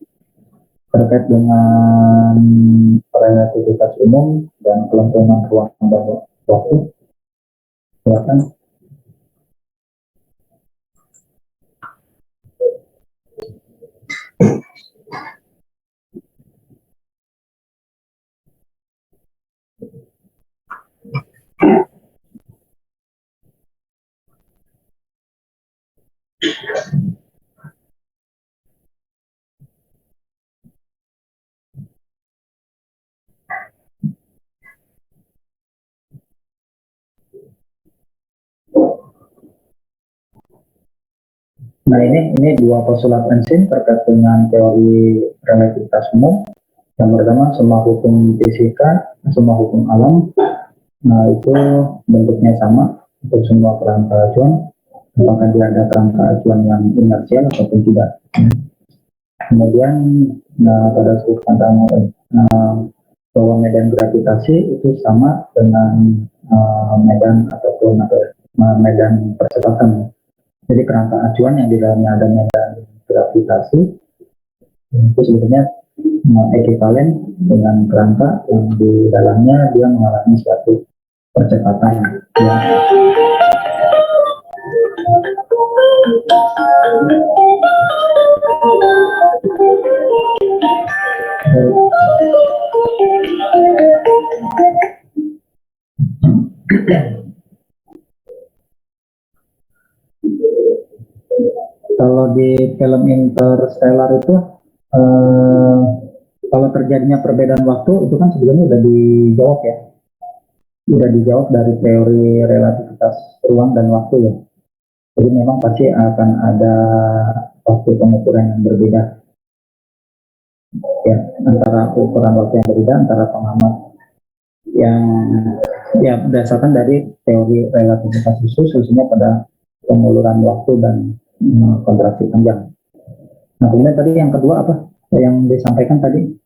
terkait dengan relativitas umum dan kelengkungan ruang dan waktu. Silakan. Nah ini dua postulat Einstein terkait dengan teori relativitas umum. Yang pertama, semua hukum fisika, semua hukum alam, nah itu bentuknya sama untuk semua kerangka acuan. Apakah dia ada kerangka acuan yang inersial ataupun tidak. Kemudian pada sudut pandang bahwa medan gravitasi itu sama dengan medan ataupun medan percepatan. Jadi kerangka acuan yang di dalamnya ada medan gravitasi itu sebetulnya ekivalen dengan kerangka yang di dalamnya dia mengalami suatu percepatan. Ya. Kalau di film Interstellar itu kalau terjadinya perbedaan waktu itu kan sebelumnya udah dijawab ya, udah dijawab dari teori relativitas ruang dan waktu ya. Jadi memang pasti akan ada waktu pengukuran yang berbeda ya, antara ukuran waktu yang berbeda antara pengamat yang ya berdasarkan dari teori relativitas khusus khususnya pada penguluran waktu dan kontraksi panjang. Nah kemudian tadi yang kedua apa yang disampaikan tadi?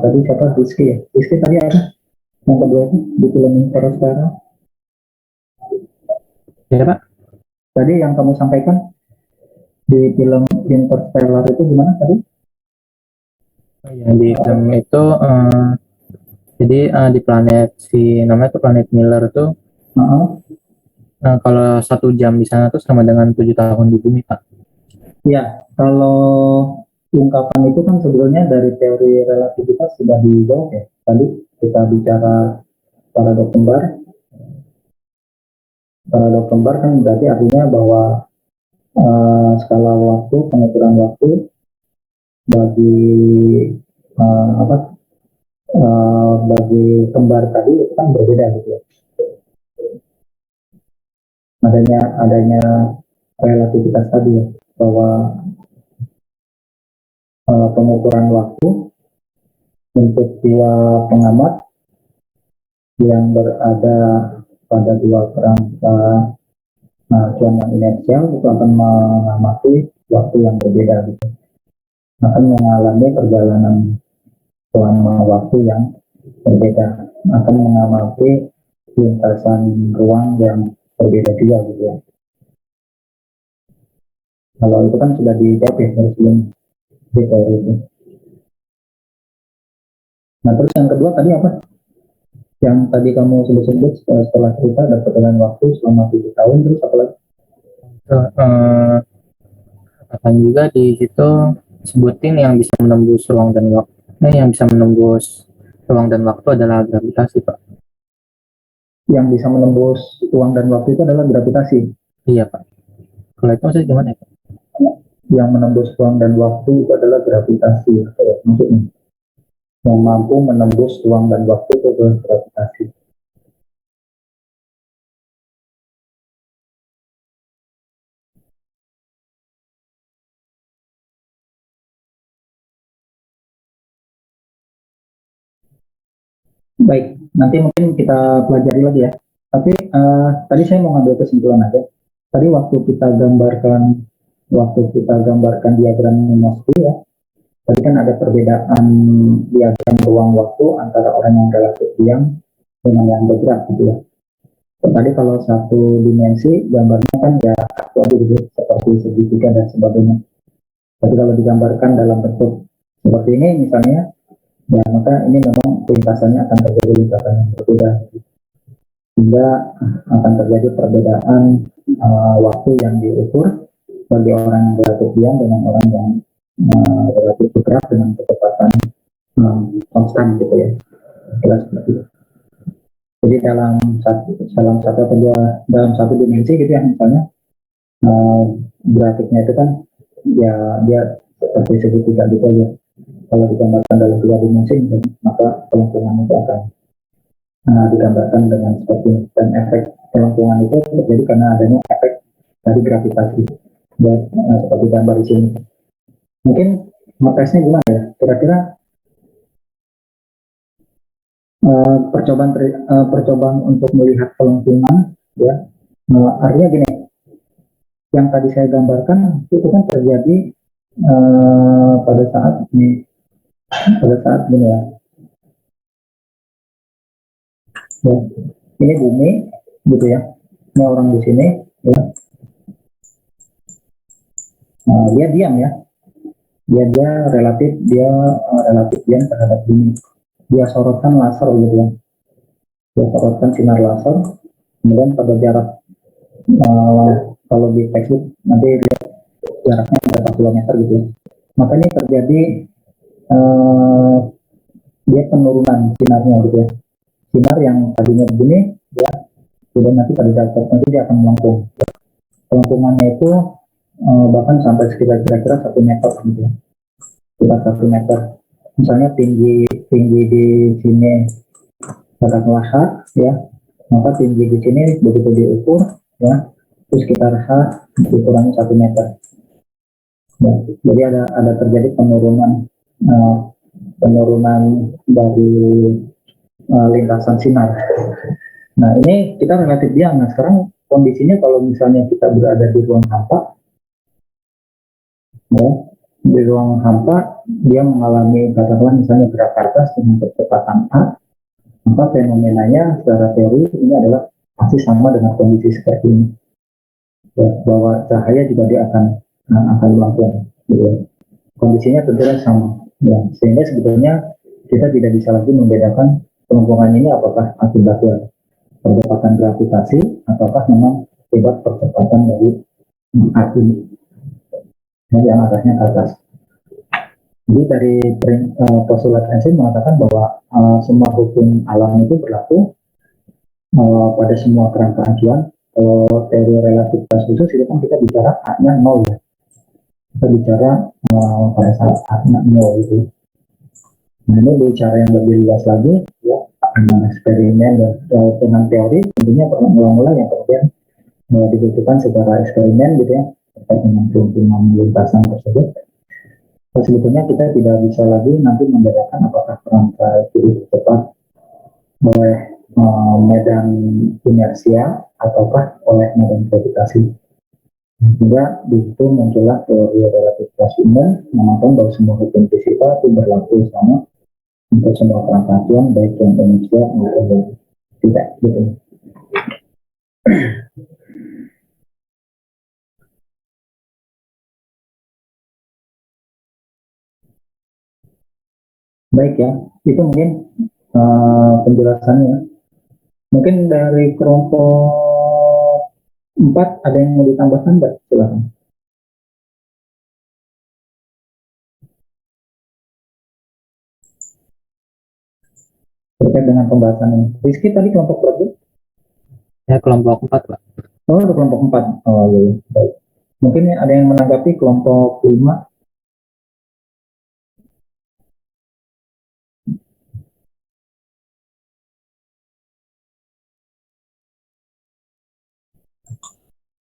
Tadi siapa? Rizky ya? Rizky tadi apa? Yang kedua itu di film Interstellar. Ya Pak? Tadi yang kamu sampaikan di film Interstellar itu gimana tadi? Ya, di film itu jadi di planet namanya tuh planet Miller tuh kalau 1 jam di sana tuh sama dengan 7 tahun di bumi Pak. Ya, kalau ungkapan itu kan sebenarnya dari teori relativitas sudah dijawab ya. Tadi kita bicara paradok kembar. Paradok kembar kan berarti artinya bahwa skala waktu, pengukuran waktu bagi bagi kembar tadi itu kan berbeda gitu ya. Adanya relativitas tadi ya, bahwa pengukuran waktu untuk dua pengamat yang berada pada dua kerangka acuan yang inersial itu akan mengamati waktu yang berbeda gitu. Akan mengalami perjalanan selama waktu yang berbeda, akan mengamati lintasan ruang yang berbeda juga gitu ya. Kalau itu kan sudah dijawab ya dari sebelum di teori itu. Nah terus yang kedua tadi apa? Yang tadi kamu sebut-sebut setelah cerita ada perjalanan waktu selama 7 tahun, terus apa lagi? Katakan juga di situ sebutin yang bisa menembus ruang dan waktu. Yang bisa menembus ruang dan waktu adalah gravitasi Pak. Yang bisa menembus ruang dan waktu itu adalah gravitasi. Iya Pak. Kalau itu maksudnya gimana ya Pak? Yang menembus ruang dan waktu itu adalah gravitasi. Maksudnya yang mampu menembus ruang dan waktu itu adalah gravitasi. Baik, nanti mungkin kita pelajari lagi ya. Tapi tadi saya mau ngambil kesimpulan aja. tadi waktu kita gambarkan diagram Minkowski ya, tadi kan ada perbedaan diagram ruang waktu antara orang yang relatif diam dengan yang bergerak gitu ya. Tadi kalau satu dimensi gambarnya kan ya satu aja gitu, seperti segitiga dan sebagainya. Tapi kalau digambarkan dalam bentuk seperti ini misalnya, ya maka ini memang lintasannya akan terjadi lintasan yang berbeda, sehingga akan terjadi perbedaan waktu yang diukur bagi orang yang relatif diam dengan orang yang relatif bergerak dengan kecepatan konstan gitu ya. Jelas seperti itu. Jadi dalam satu dimensi gitu ya, misalnya grafiknya itu kan ya dia seperti segitiga gitu ya. Kalau digambarkan dalam 3 dimensi, maka kelengkungan itu akan digambarkan dengan seperti ini. Dan efek kelengkungan itu terjadi karena adanya efek dari gravitasi. Dan seperti gambar di sini. Mungkin ngetesnya gimana ya? Kira-kira percobaan untuk melihat kelengkungan ya, artinya gini, yang tadi saya gambarkan itu kan terjadi pada saat gini ya. Ini bumi gitu ya, ini orang di sini ya. Dia diam ya, dia relatif diam terhadap bumi. Dia sorotkan laser gitu ya, dia sorotkan sinar laser, kemudian pada jarak kalau di textbook nanti jaraknya berapa kilometer gitu ya. Makanya terjadi dia penurunan sinarnya gitu ya. Sinar yang tadinya begini ya, kemudian nanti pada jarak tertentu dia akan melengkung. Kelengkungannya itu bahkan sampai sekitar kira-kira 1 meter gitu ya. Sekitar 1 meter. Misalnya tinggi di sini katakanlah H ya, maka tinggi di sini begitu diukur ya, terus sekitar H dikurangi 1 meter. Ya, jadi ada terjadi penurunan dari lintasan sinar. Nah ini kita relatif diam. Nah sekarang kondisinya kalau misalnya kita berada di ruang hampa, ya, di ruang hampa dia mengalami katakanlah misalnya gerak ke atas dengan kecepatan A, maka fenomenanya secara teori ini adalah pasti sama dengan kondisi seperti ini, ya, bahwa cahaya juga dia akan melengkung gitu. Kondisinya tentunya sama ya, sehingga sebetulnya kita tidak bisa lagi membedakan kelengkungan ini apakah akibat percepatan gravitasi ataukah memang akibat percepatan dari api yang arahnya ke atas. Jadi dari postulat Einstein mengatakan bahwa semua hukum alam itu berlaku pada semua kerangka acuan. Kalau teori relativitas khusus itu kan kita bicara A-nya 0 ya. Kita bicara pada saat A-nya 0 itu. Nah ini bicara yang lebih luas lagi ya, dengan eksperimen dan dengan teori tentunya perlu mula-mula yang kemudian dibutuhkan secara eksperimen gitu ya, terkait dengan kelengkungan lintasan tersebut. Sebetulnya kita tidak bisa lagi nanti membedakan apakah kerangka itu dipercepat oleh medan inersia ataukah oleh medan gravitasi. Juga di situ muncullah teori relativitas umum mengatakan bahwa semua hukum fisika itu berlaku sama untuk semua kerangka acuan baik yang inersia maupun yang tidak gitu. Baik ya, itu mungkin penjelasannya. Mungkin dari kelompok 4 ada yang mau ditambahkan, Mbak? Silakan. Terkait dengan pembahasan ini. Rizky tadi kelompok berapa? Ya, kelompok 4, Pak. Oh, kelompok 4. Oh, iya. Baik. Mungkin ada yang menanggapi kelompok 5.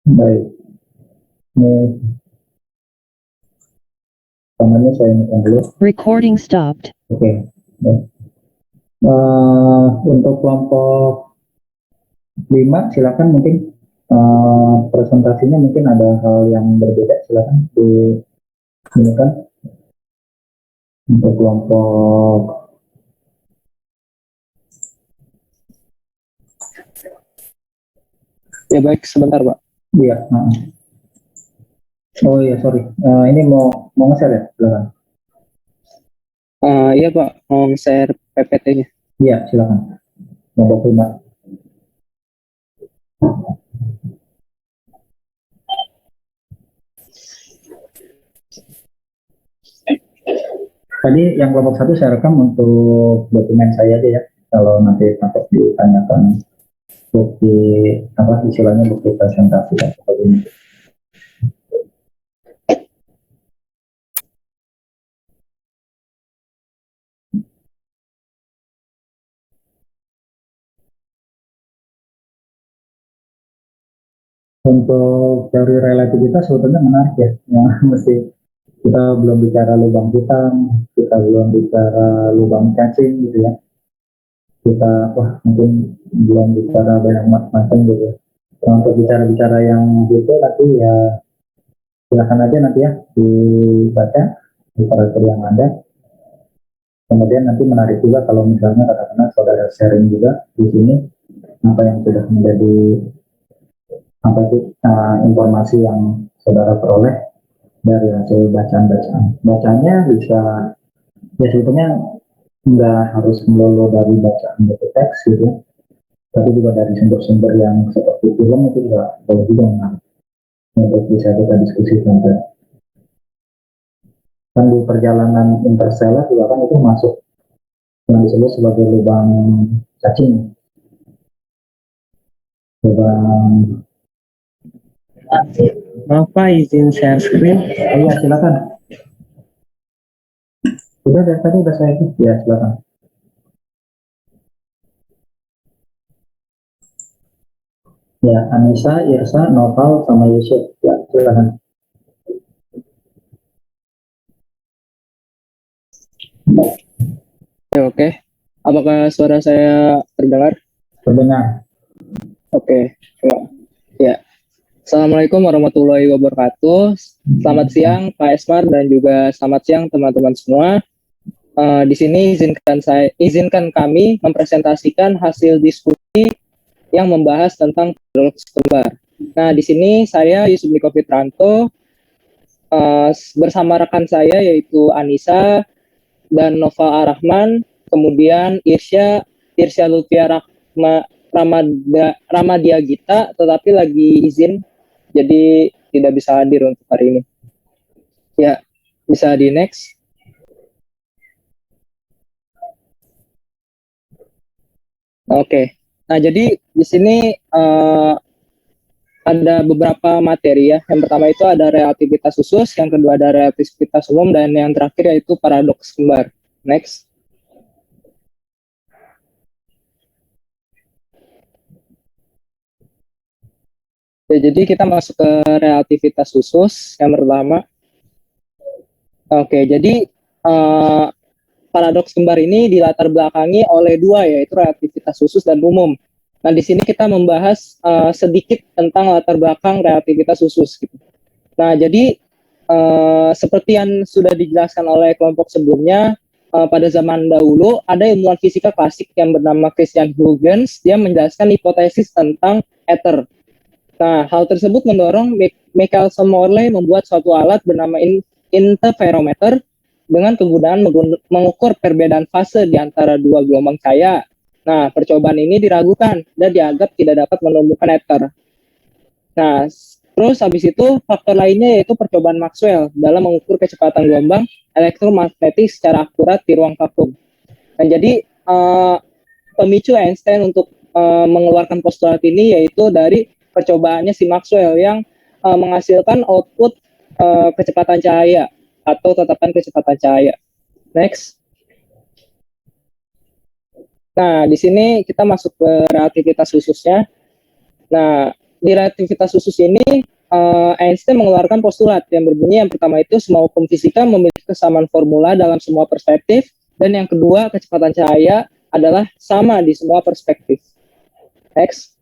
Baik. Tangannya saya ingatkan dulu. Recording stopped. Oke. Untuk kelompok 5 silakan mungkin presentasinya mungkin ada hal yang berbeda, silakan di ini kan untuk kelompok. Ya baik, sebentar Pak. Iya. Oh iya, sorry. Ini mau nge-share ya, silakan. Iya Pak, mau share PPT-nya. Iya, silakan. Nomor 5. Tadi yang kelompok 1 saya rekam untuk dokumen saya aja ya. Kalau nanti takut ditanyakan bukti apa istilahnya bukti presentasi dan sebagainya. Untuk teori relativitas sebetulnya menarik ya. Yang mesti kita belum bicara lubang hitam, kita belum bicara lubang cacing gitu ya. Kita mungkin belum bicara banyak macam gitu ya. Untuk bicara-bicara yang gitu nanti ya silakan aja nanti ya dibaca di literatur yang ada. Kemudian nanti menarik juga kalau misalnya katakanlah saudara sharing juga di sini apa yang sudah menjadi apa itu informasi yang saudara peroleh dari hasil bacaan-bacaan. Bacanya bisa ya sebetulnya nggak harus melulu dari bacaan buku teks gitu ya, tapi juga dari sumber-sumber yang seperti film itu juga boleh juga menarik untuk bisa kita diskusikan. Dan di perjalanan interstellar juga kan itu masuk yang disebut sebagai lubang cacing, lubang. Maaf Pak, izin share screen. Iya silakan. Udah dari tadi udah saya ya silakan. Ya Anissa, Irsa, Noval sama Yusuf ya silakan. Oke. Apakah suara saya terdengar? Terdengar. Oke. Ya. Assalamualaikum warahmatullahi wabarakatuh. Selamat siang Pak Esmar dan juga selamat siang teman-teman semua. Di sini izinkan kami mempresentasikan hasil diskusi yang membahas tentang paradoks kembar. Nah, di sini saya Yusuf Niko Fitranto bersama rekan saya yaitu Anissa dan Nova Arahman, kemudian Irsya Lutfia Ramadia Gita, tetapi lagi izin, jadi tidak bisa hadir untuk hari ini. Ya, bisa di next. Oke. Nah, jadi di sini ada beberapa materi ya. Yang pertama itu ada relativitas khusus, yang kedua ada relativitas umum, dan yang terakhir yaitu paradoks kembar. Next. Ya, jadi kita masuk ke relativitas khusus yang pertama. Oke, jadi paradoks kembar ini dilatar belakangi oleh dua, yaitu relativitas khusus dan umum. Nah, di sini kita membahas sedikit tentang latar belakang relativitas khusus. Gitu. Nah, jadi seperti yang sudah dijelaskan oleh kelompok sebelumnya, pada zaman dahulu ada ilmuwan fisika klasik yang bernama Christian Huygens. Dia menjelaskan hipotesis tentang ether. Nah, hal tersebut mendorong Michelson Morley membuat suatu alat bernama interferometer dengan kegunaan mengukur perbedaan fase di antara dua gelombang cahaya. Nah, percobaan ini diragukan dan dianggap tidak dapat menemukan ether. Nah, terus habis itu faktor lainnya yaitu percobaan Maxwell dalam mengukur kecepatan gelombang elektromagnetik secara akurat di ruang vakum. Nah, jadi pemicu Einstein untuk mengeluarkan postulat ini yaitu dari percobaannya si Maxwell yang menghasilkan output kecepatan cahaya atau tetapan kecepatan cahaya. Next. Nah, di sini kita masuk ke relativitas khususnya. Nah, di relativitas khusus ini Einstein mengeluarkan postulat yang berbunyi yang pertama itu semua hukum fisika memiliki kesamaan formula dalam semua perspektif, dan yang kedua kecepatan cahaya adalah sama di semua perspektif. Next.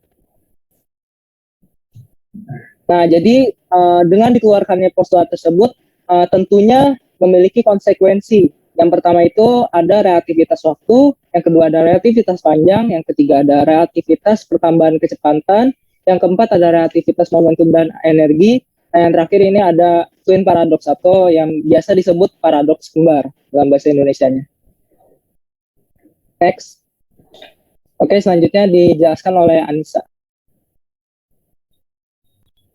Nah, jadi dengan dikeluarkannya postulat tersebut tentunya memiliki konsekuensi. Yang pertama itu ada relativitas waktu, yang kedua ada relativitas panjang, yang ketiga ada relativitas pertambahan kecepatan, yang keempat ada relativitas momentum dan energi, nah, yang terakhir ini ada twin paradox atau yang biasa disebut paradoks kembar dalam bahasa Indonesianya. Next. Oke, selanjutnya dijelaskan oleh Anissa.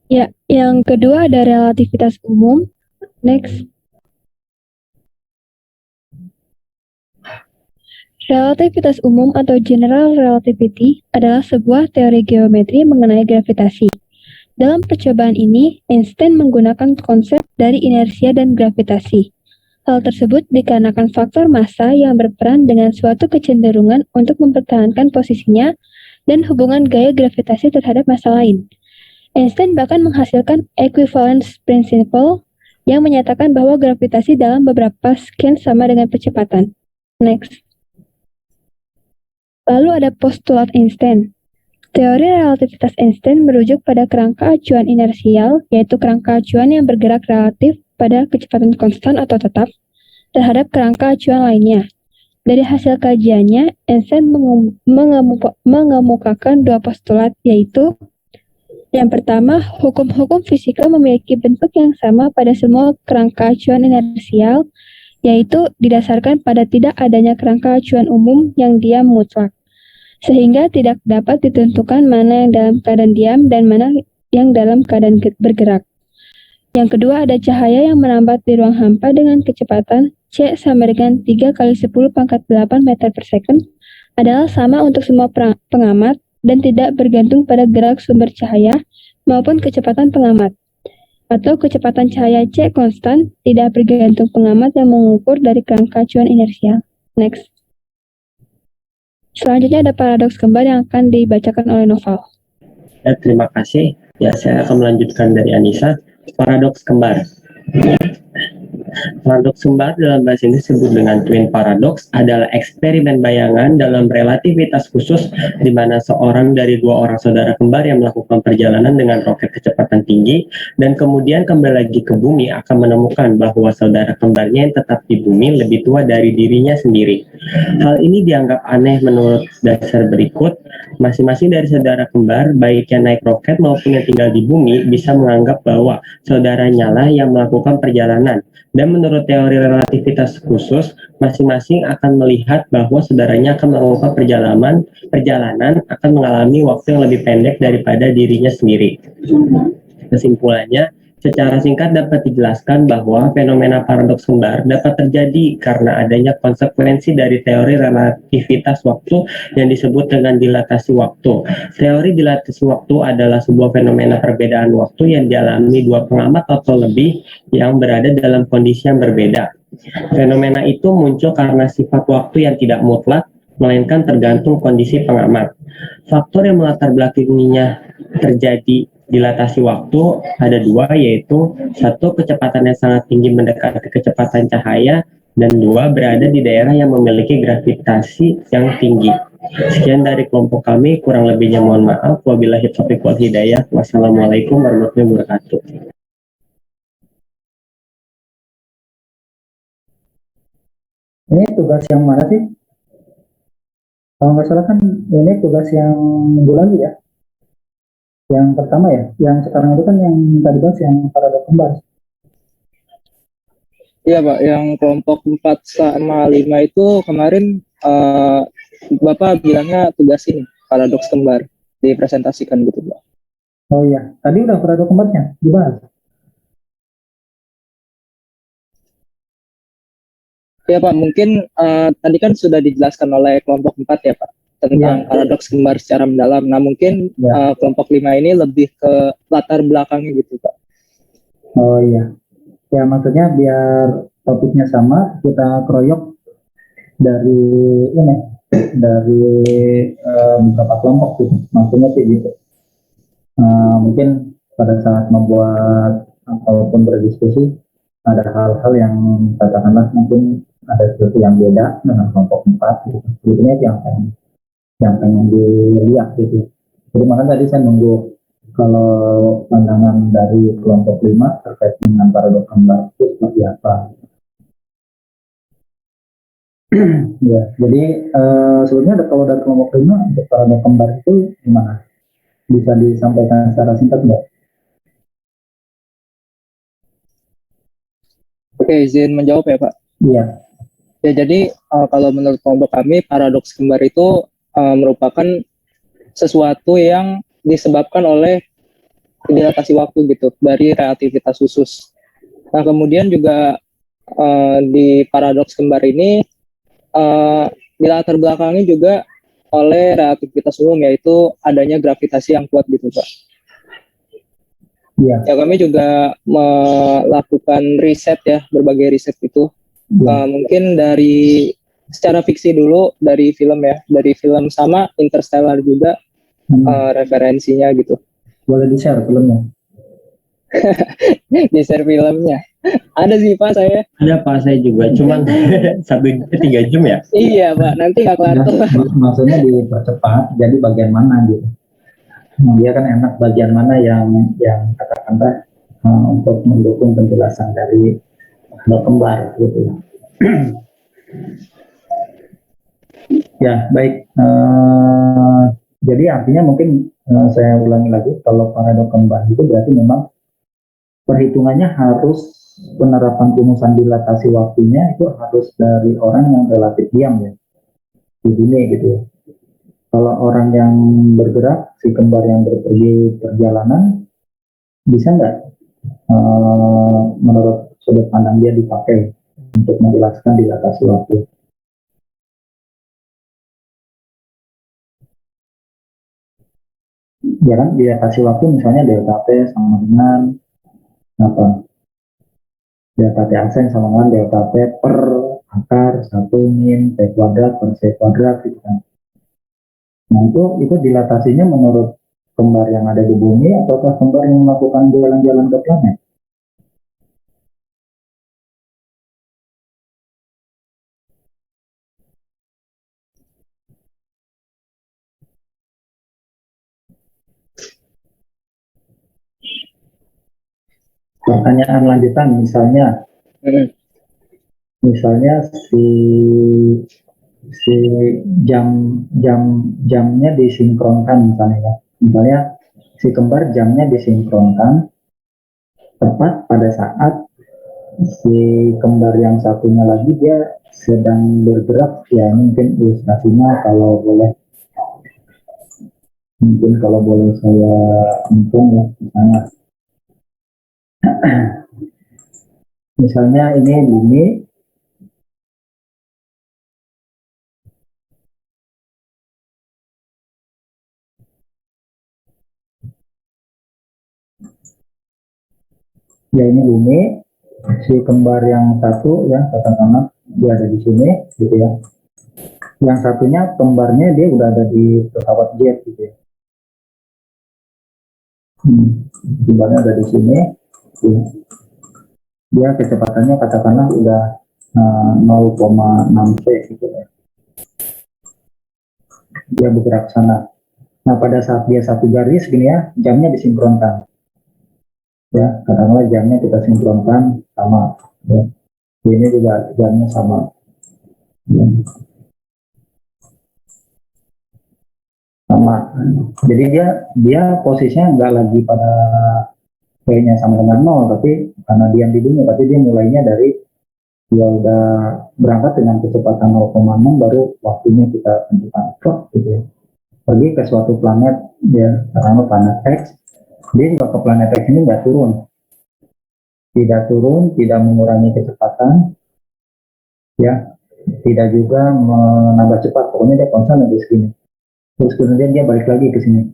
Ya, yang kedua ada relativitas umum. Next. Relativitas umum atau general relativity adalah sebuah teori geometri mengenai gravitasi. Dalam percobaan ini, Einstein menggunakan konsep dari inersia dan gravitasi. Hal tersebut dikarenakan faktor massa yang berperan dengan suatu kecenderungan untuk mempertahankan posisinya dan hubungan gaya gravitasi terhadap massa lain. Einstein bahkan menghasilkan equivalence principle yang menyatakan bahwa gravitasi dalam beberapa scan sama dengan percepatan. Next. Lalu ada postulat Einstein. Teori relativitas Einstein merujuk pada kerangka acuan inersial, yaitu kerangka acuan yang bergerak relatif pada kecepatan konstan atau tetap terhadap kerangka acuan lainnya. Dari hasil kajiannya, Einstein mengemukakan dua postulat, yaitu yang pertama, hukum-hukum fisika memiliki bentuk yang sama pada semua kerangka acuan inersial, yaitu didasarkan pada tidak adanya kerangka acuan umum yang diam mutlak, sehingga tidak dapat ditentukan mana yang dalam keadaan diam dan mana yang dalam keadaan bergerak. Yang kedua ada cahaya yang merambat di ruang hampa dengan kecepatan C sama dengan 3 kali 10 pangkat 8 meter per second adalah sama untuk semua pengamat dan tidak bergantung pada gerak sumber cahaya maupun kecepatan pengamat. Atau kecepatan cahaya C konstan tidak bergantung pengamat yang mengukur dari kerangka acuan inersial. Next. Selanjutnya ada paradoks kembar yang akan dibacakan oleh Noval. Ya, terima kasih. Ya, saya akan melanjutkan dari Anissa. Paradoks kembar. Paradoks kembar dalam bahasa Inggris disebut dengan twin paradox adalah eksperimen bayangan dalam relativitas khusus di mana seorang dari dua orang saudara kembar yang melakukan perjalanan dengan roket kecepatan tinggi dan kemudian kembali lagi ke bumi akan menemukan bahwa saudara kembarnya yang tetap di bumi lebih tua dari dirinya sendiri. Hal ini dianggap aneh menurut dasar berikut. Masing-masing dari saudara kembar, baik yang naik roket maupun yang tinggal di bumi, bisa menganggap bahwa saudaranya lah yang melakukan perjalanan. Dan menurut teori relativitas khusus, masing-masing akan melihat bahwa saudaranya akan melakukan perjalanan akan mengalami waktu yang lebih pendek daripada dirinya sendiri. Kesimpulannya, secara singkat dapat dijelaskan bahwa fenomena paradoks kembar dapat terjadi karena adanya konsekuensi dari teori relativitas waktu yang disebut dengan dilatasi waktu. Teori dilatasi waktu adalah sebuah fenomena perbedaan waktu yang dialami dua pengamat atau lebih yang berada dalam kondisi yang berbeda. Fenomena itu muncul karena sifat waktu yang tidak mutlak, melainkan tergantung kondisi pengamat. Faktor yang melatar belakanginya terjadi dilatasi waktu ada dua, yaitu satu, kecepatan yang sangat tinggi mendekati kecepatan cahaya, dan dua, berada di daerah yang memiliki gravitasi yang tinggi. Sekian dari kelompok kami, kurang lebihnya mohon maaf. Wabillahi taufiq wal hidayah. Wassalamualaikum warahmatullahi wabarakatuh. Ini tugas yang mana sih? Kalau nggak salah kan ini tugas yang minggu lalu ya. Yang pertama ya, yang sekarang itu kan yang tadi bahas yang paradoks kembar. Iya Pak, yang kelompok 4 sama 5 itu kemarin Bapak bilangnya tugas ini, paradoks kembar, dipresentasikan gitu Pak. Oh iya, tadi udah paradoks kembarnya dibahas. Ya Pak, mungkin tadi kan sudah dijelaskan oleh kelompok 4 ya Pak, tentang paradoks kembar secara mendalam. Nah mungkin kelompok 5 ini lebih ke latar belakangnya gitu Pak. Oh iya, ya maksudnya biar topiknya sama, kita keroyok dari ini, dari beberapa kelompok gitu, maksudnya sih gitu. Mungkin pada saat membuat ataupun berdiskusi ada hal-hal yang katakanlah mungkin ada sesuatu yang beda dengan kelompok 4 gitu. Sebetulnya yang pengen dilihat gitu. Jadi makanya tadi saya nunggu Kalau pandangan dari kelompok 5 terkait dengan paradoks kembar itu seperti apa? Ya, jadi sebenarnya kalau dari kelompok 5 untuk paradoks kembar itu gimana? Bisa disampaikan secara singkat nggak? Oke, izin menjawab ya Pak. Iya. Ya, jadi kalau menurut kelompok kami, paradoks kembar itu merupakan sesuatu yang disebabkan oleh dilatasi waktu gitu dari relativitas khusus. Nah, kemudian juga di paradoks kembar ini dilatar belakangi juga oleh relativitas umum, yaitu adanya gravitasi yang kuat gitu Pak. Iya. Ya, kami juga melakukan riset ya, berbagai riset itu. Mungkin dari secara fiksi dulu, dari film ya, dari film sama Interstellar juga referensinya gitu. Boleh di-share filmnya? Di-share filmnya. Ada sih Pak saya. Ada Pak, saya juga, cuman 3 jam ya? Iya Pak, nanti nggak kelar. Maksudnya dipercepat, jadi bagian mana gitu? Dia kan enak bagian mana yang katakanlah untuk mendukung penjelasan dari kembar gitu. Ya, baik. Jadi artinya mungkin saya ulangi lagi, kalau paradoks kembar itu berarti memang perhitungannya harus penerapan rumusan dilatasi waktunya itu harus dari orang yang relatif diam ya di dunia gitu ya. Kalau orang yang bergerak, si kembar yang berpergi perjalanan, bisa nggak menurut sudut pandang dia dipakai untuk menjelaskan dilatasi waktu? Ya kan, dilatasi waktu misalnya delta T sama dengan apa? Delta T absen sama dengan delta T per akar 1 min T kuadrat per C kuadrat gitu kan. Nah itu dilatasinya menurut kembar yang ada di bumi ataukah kembar yang melakukan jalan-jalan ke planet? Pertanyaan lanjutan misalnya si si jamnya disinkronkan misalnya si kembar jamnya disinkronkan tepat pada saat si kembar yang satunya lagi dia sedang bergerak. Ya mungkin ilustrasinya kalau boleh saya hitung ya, misalnya ini bumi, ya ini bumi, si kembar yang satu ya katakanlah dia ada di sini gitu ya, yang satunya kembarnya dia udah ada di pesawat jet gitu ya. Kembarnya ada di sini ya. Dia kecepatannya katakanlah udah 0,6 C gitu ya. Dia bergerak sana. Nah pada saat dia satu garis gini ya, jamnya disinkronkan ya, katakanlah jamnya kita sinkronkan sama ya. Ini juga jamnya sama ya. Sama, jadi dia posisinya nggak lagi pada P-nya sama dengan 0, tapi karena dia di dunia, berarti dia mulainya dari dia udah berangkat dengan kecepatan 0,6 baru waktunya kita tentukan gitu ya. Pergi ke suatu planet ya, karena planet X, dia juga ke planet X ini nggak turun, tidak mengurangi kecepatan ya, tidak juga menambah cepat, pokoknya dia konstan di segini. Terus kemudian dia balik lagi ke sini,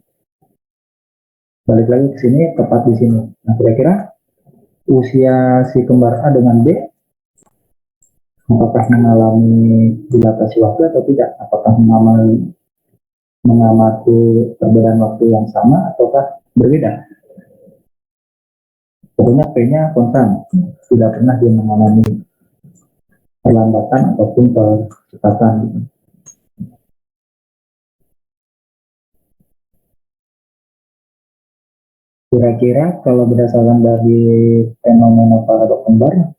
tepat di sini. Nah kira-kira usia si kembar A dengan B apakah mengalami dilatasi waktu atau tidak? Apakah mengamati perbedaan waktu yang sama ataukah berbeda? Pokoknya P-nya konstan, tidak pernah dia mengalami perlambatan ataupun percepatan. Kira-kira kalau berdasarkan dari fenomena paradoks kembar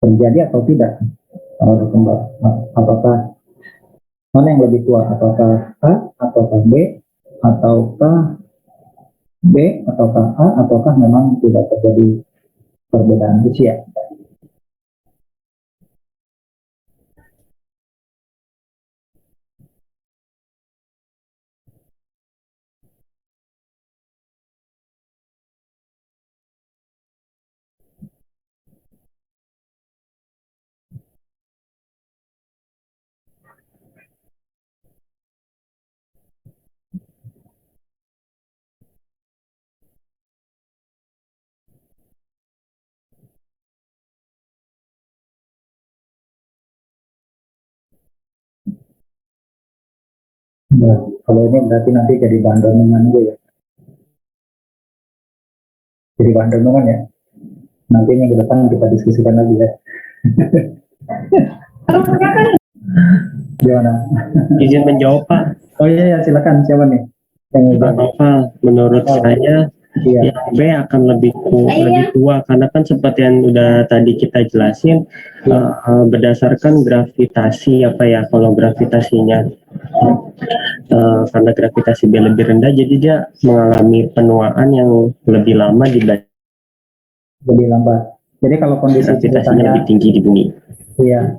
terjadi atau tidak paradoks kembar? Apakah mana yang lebih tua? Apakah A ataukah B ataukah B ataukah A ataukah memang tidak terjadi perbedaan usia? Nah, kalau ini berarti nanti jadi bahan renungan gue ya. Jadi bahan renungan ya. Nanti minggu depan kita diskusikan lagi ya. Gimana? Izin menjawab Pak. Oh iya, silakan. Siapa nih? Yang Pak Noval, menurut saya Iya. yang B akan lebih tua karena kan seperti yang udah tadi kita jelasin berdasarkan gravitasi kalau gravitasinya karena gravitasi B lebih rendah jadi dia mengalami penuaan yang lebih lama dibanding Lebih lambat. Jadi kalau kondisi gravitasinya ceritanya, lebih tinggi di bumi. iya.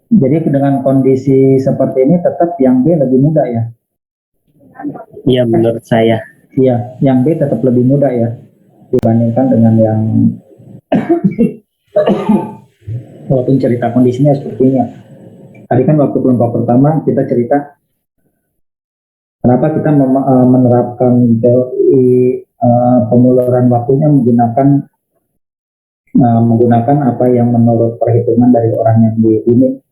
Jadi dengan kondisi seperti ini tetap yang B lebih muda ya. Iya menurut saya. Iya, yang B tetap lebih muda ya dibandingkan dengan yang walaupun cerita kondisinya seperti ini. Tadi kan waktu kelompok pertama kita cerita kenapa kita menerapkan teori pemuluran waktunya menggunakan apa yang menurut perhitungan dari orang yang di bumi.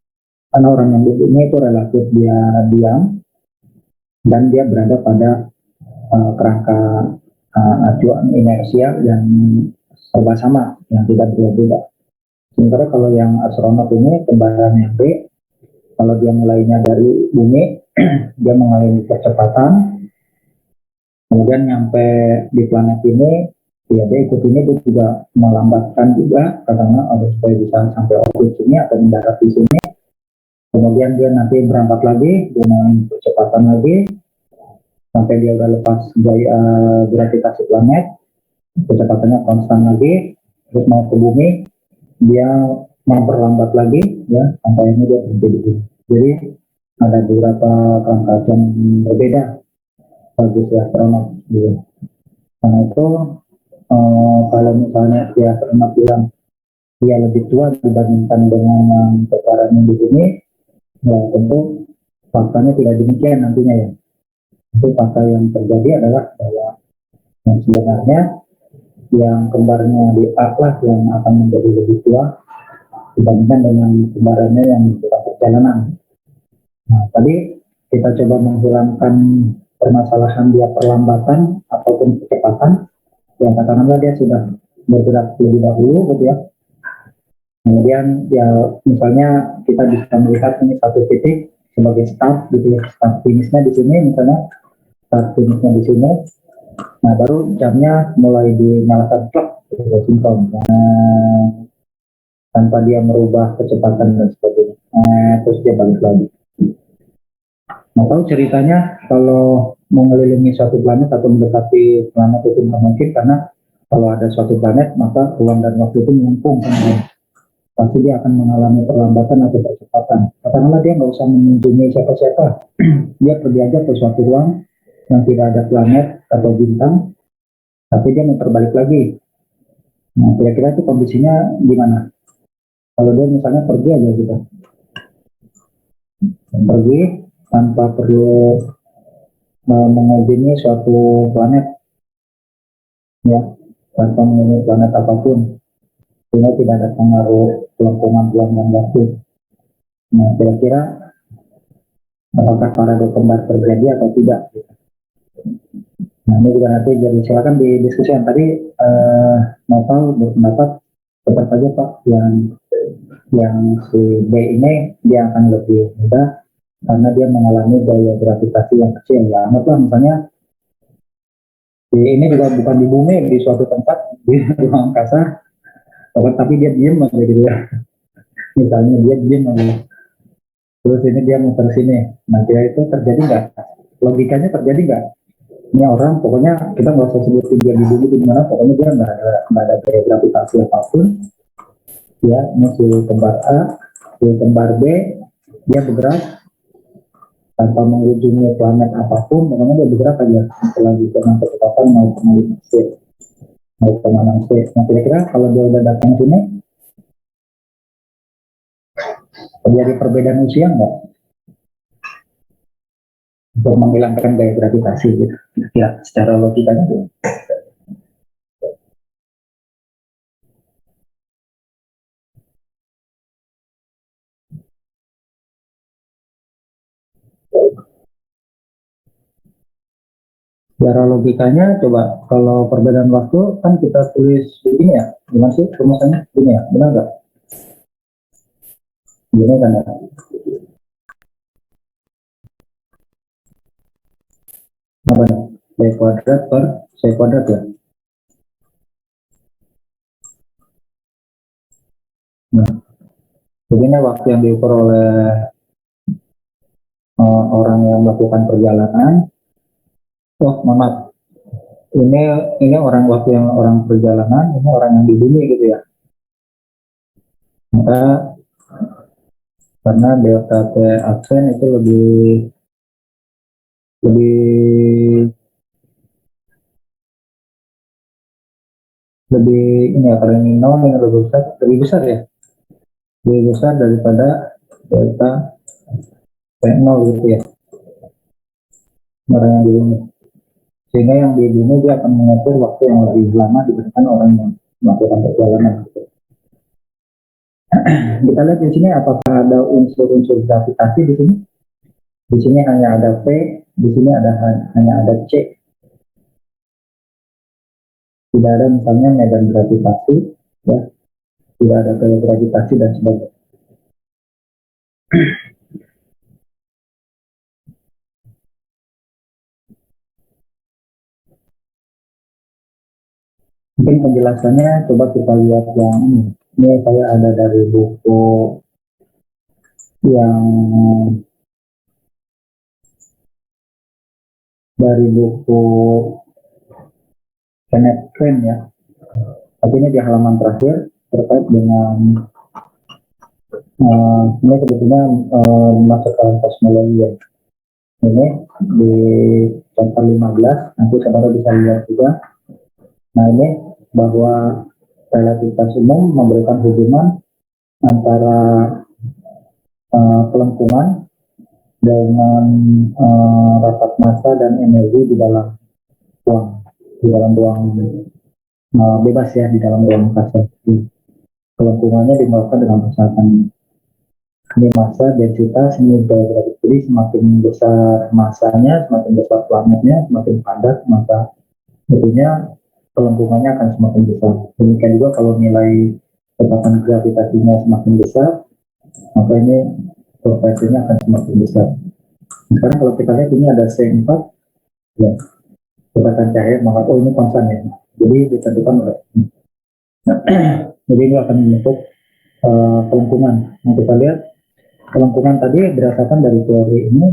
Karena orang yang di bumi itu relatif dia diam dan dia berada pada kerangka acuan inersial yang serba sama, yang tidak berbeda. Sementara kalau yang astronot ini kembaran yang B, kalau dia mulainya dari bumi, dia mengalami percepatan, kemudian nyampe di planet ini, ya dia ikut ini, dia juga melambatkan juga karena harus supaya bisa sampai orbit sini atau mendarat di sini. Kemudian dia nanti berangkat lagi, dia mengalami percepatan lagi, sampai dia udah lepas gaya gravitasi planet, kecepatannya konstan lagi, terus mau ke bumi, dia memperlambat lagi, ya sampai ini dia terjadi. Jadi ada beberapa kerangka yang berbeda bagi si astronot. Gitu. Karena itu kalau misalnya si astronot bilang dia lebih tua dibandingkan dengan peperangan di bumi, ya tentu faktanya tidak demikian nantinya ya. Itu fakta yang terjadi adalah bahwa yang sebenarnya yang kembarnya di A lah yang akan menjadi lebih tua dibandingkan dengan kembarannya yang melakukan perjalanan. Nah, tadi kita coba menghilangkan permasalahan dia perlambatan ataupun kecepatan. Yang katakanlah dia sudah bergerak lebih dahulu, gitu ya. Kemudian ya misalnya kita bisa melihat ini satu titik sebagai start, gitu ya. Start finishnya di sini misalnya. Start finishnya di sini, nah baru jamnya mulai dinyalakan clock gitu, sinkron, tanpa dia merubah kecepatan dan sebagainya. Terus dia balik lagi. Nah tahu ceritanya kalau mengelilingi suatu planet atau mendekati planet itu nggak mungkin karena kalau ada suatu planet maka ruang dan waktu itu melengkung kan, pasti dia akan mengalami perlambatan atau percepatan. Katakanlah dia nggak usah mengunjungi siapa-siapa, dia pergi aja ke suatu ruang yang tidak ada planet atau bintang, tapi dia muter balik lagi. Nah, kira-kira itu kondisinya gimana? Kalau dia misalnya pergi aja gitu, pergi tanpa perlu mengunjungi suatu planet, ya, tanpa mengunjungi planet apapun, sehingga tidak ada pengaruh kelengkungan ruang dan waktu. Nah, kira-kira apakah paradoks kembar terjadi atau tidak? Nah, ini juga nanti jadi silakan didiskusikan. Tadi Novel berpendapat tetap saja Pak yang si B ini dia akan lebih mudah karena dia mengalami gaya gravitasi yang kecil. Ya, anggaplah misalnya ini juga bukan di bumi, di suatu tempat di ruang angkasa, tapi dia diem aja gitu ya. Misalnya dia diem aja, terus ini dia muter sini. Nah, kira itu terjadi nggak? Logikanya terjadi nggak? Ini orang, pokoknya kita nggak usah sebutin dia di bumi di mana, pokoknya dia nggak ada gaya gravitasi apapun. Ya, ini si kembar A, si kembar B, dia bergerak tanpa mengunjungi planet apapun, pokoknya dia bergerak aja lagi dengan kecepatan 0,5 c, 0,6 c. Nah, kira-kira kalau dia udah datang sini, terjadi perbedaan usia nggak? Untuk menghilangkan gaya gravitasi gitu. Ya, secara logikanya gitu. Secara logikanya, coba kalau perbedaan waktu kan kita tulis begini ya, gimana sih rumusannya? Begini ya, benar nggak? Gini kan ya? Apa nih? C kuadrat per C kuadrat ya? Nah, begini waktu yang diukur oleh orang yang melakukan perjalanan. Oh, mohon maaf. Ini orang waktu yang orang perjalanan, ini orang yang di bumi gitu ya. Maka karena delta T absen itu lebih ini ya, karena ini nol ini lebih besar ya, lebih besar daripada delta T0 gitu ya, orang yang di bumi. Sehingga yang di bumi dia akan mengukur waktu yang lebih lama dibandingkan orang yang melakukan perjalanan. Kita lihat di sini apakah ada unsur-unsur gravitasi di sini. Di sini hanya ada P, di sini hanya ada C. Tidak ada misalnya medan gravitasi, ya, tidak ada gaya gravitasi dan sebagainya. Mungkin penjelasannya coba kita lihat yang ini. Ini saya ada dari buku yang Kenneth Crane ya. Tapi ini di halaman terakhir terkait dengan ini sebetulnya masuk ke kosmologi ya. Ini di chapter 15, nanti saudara bisa lihat juga. Nah, ini bahwa relativitas umum memberikan hubungan antara kelengkungan dengan rapat massa dan energi di dalam ruang bebas ya, di dalam ruang angkasa. Kelengkungannya dimulakan dengan persyaratan ini massa, densitas, ini gaya gravitasi. Jadi semakin besar massanya, semakin besar planetnya, semakin padat, maka tentunya kelengkungannya akan semakin besar. Demikian juga kalau nilai kekuatan gravitasinya semakin besar, maka ini frekuensinya akan semakin besar. Sekarang kalau kita lihat ini ada C4, ya, kekuatan cahaya, maka ini konstan ya. Jadi ditentukan oleh jadi ini akan membentuk kelengkungan. Nah, kita lihat kelengkungan tadi berdasarkan dari teori ini,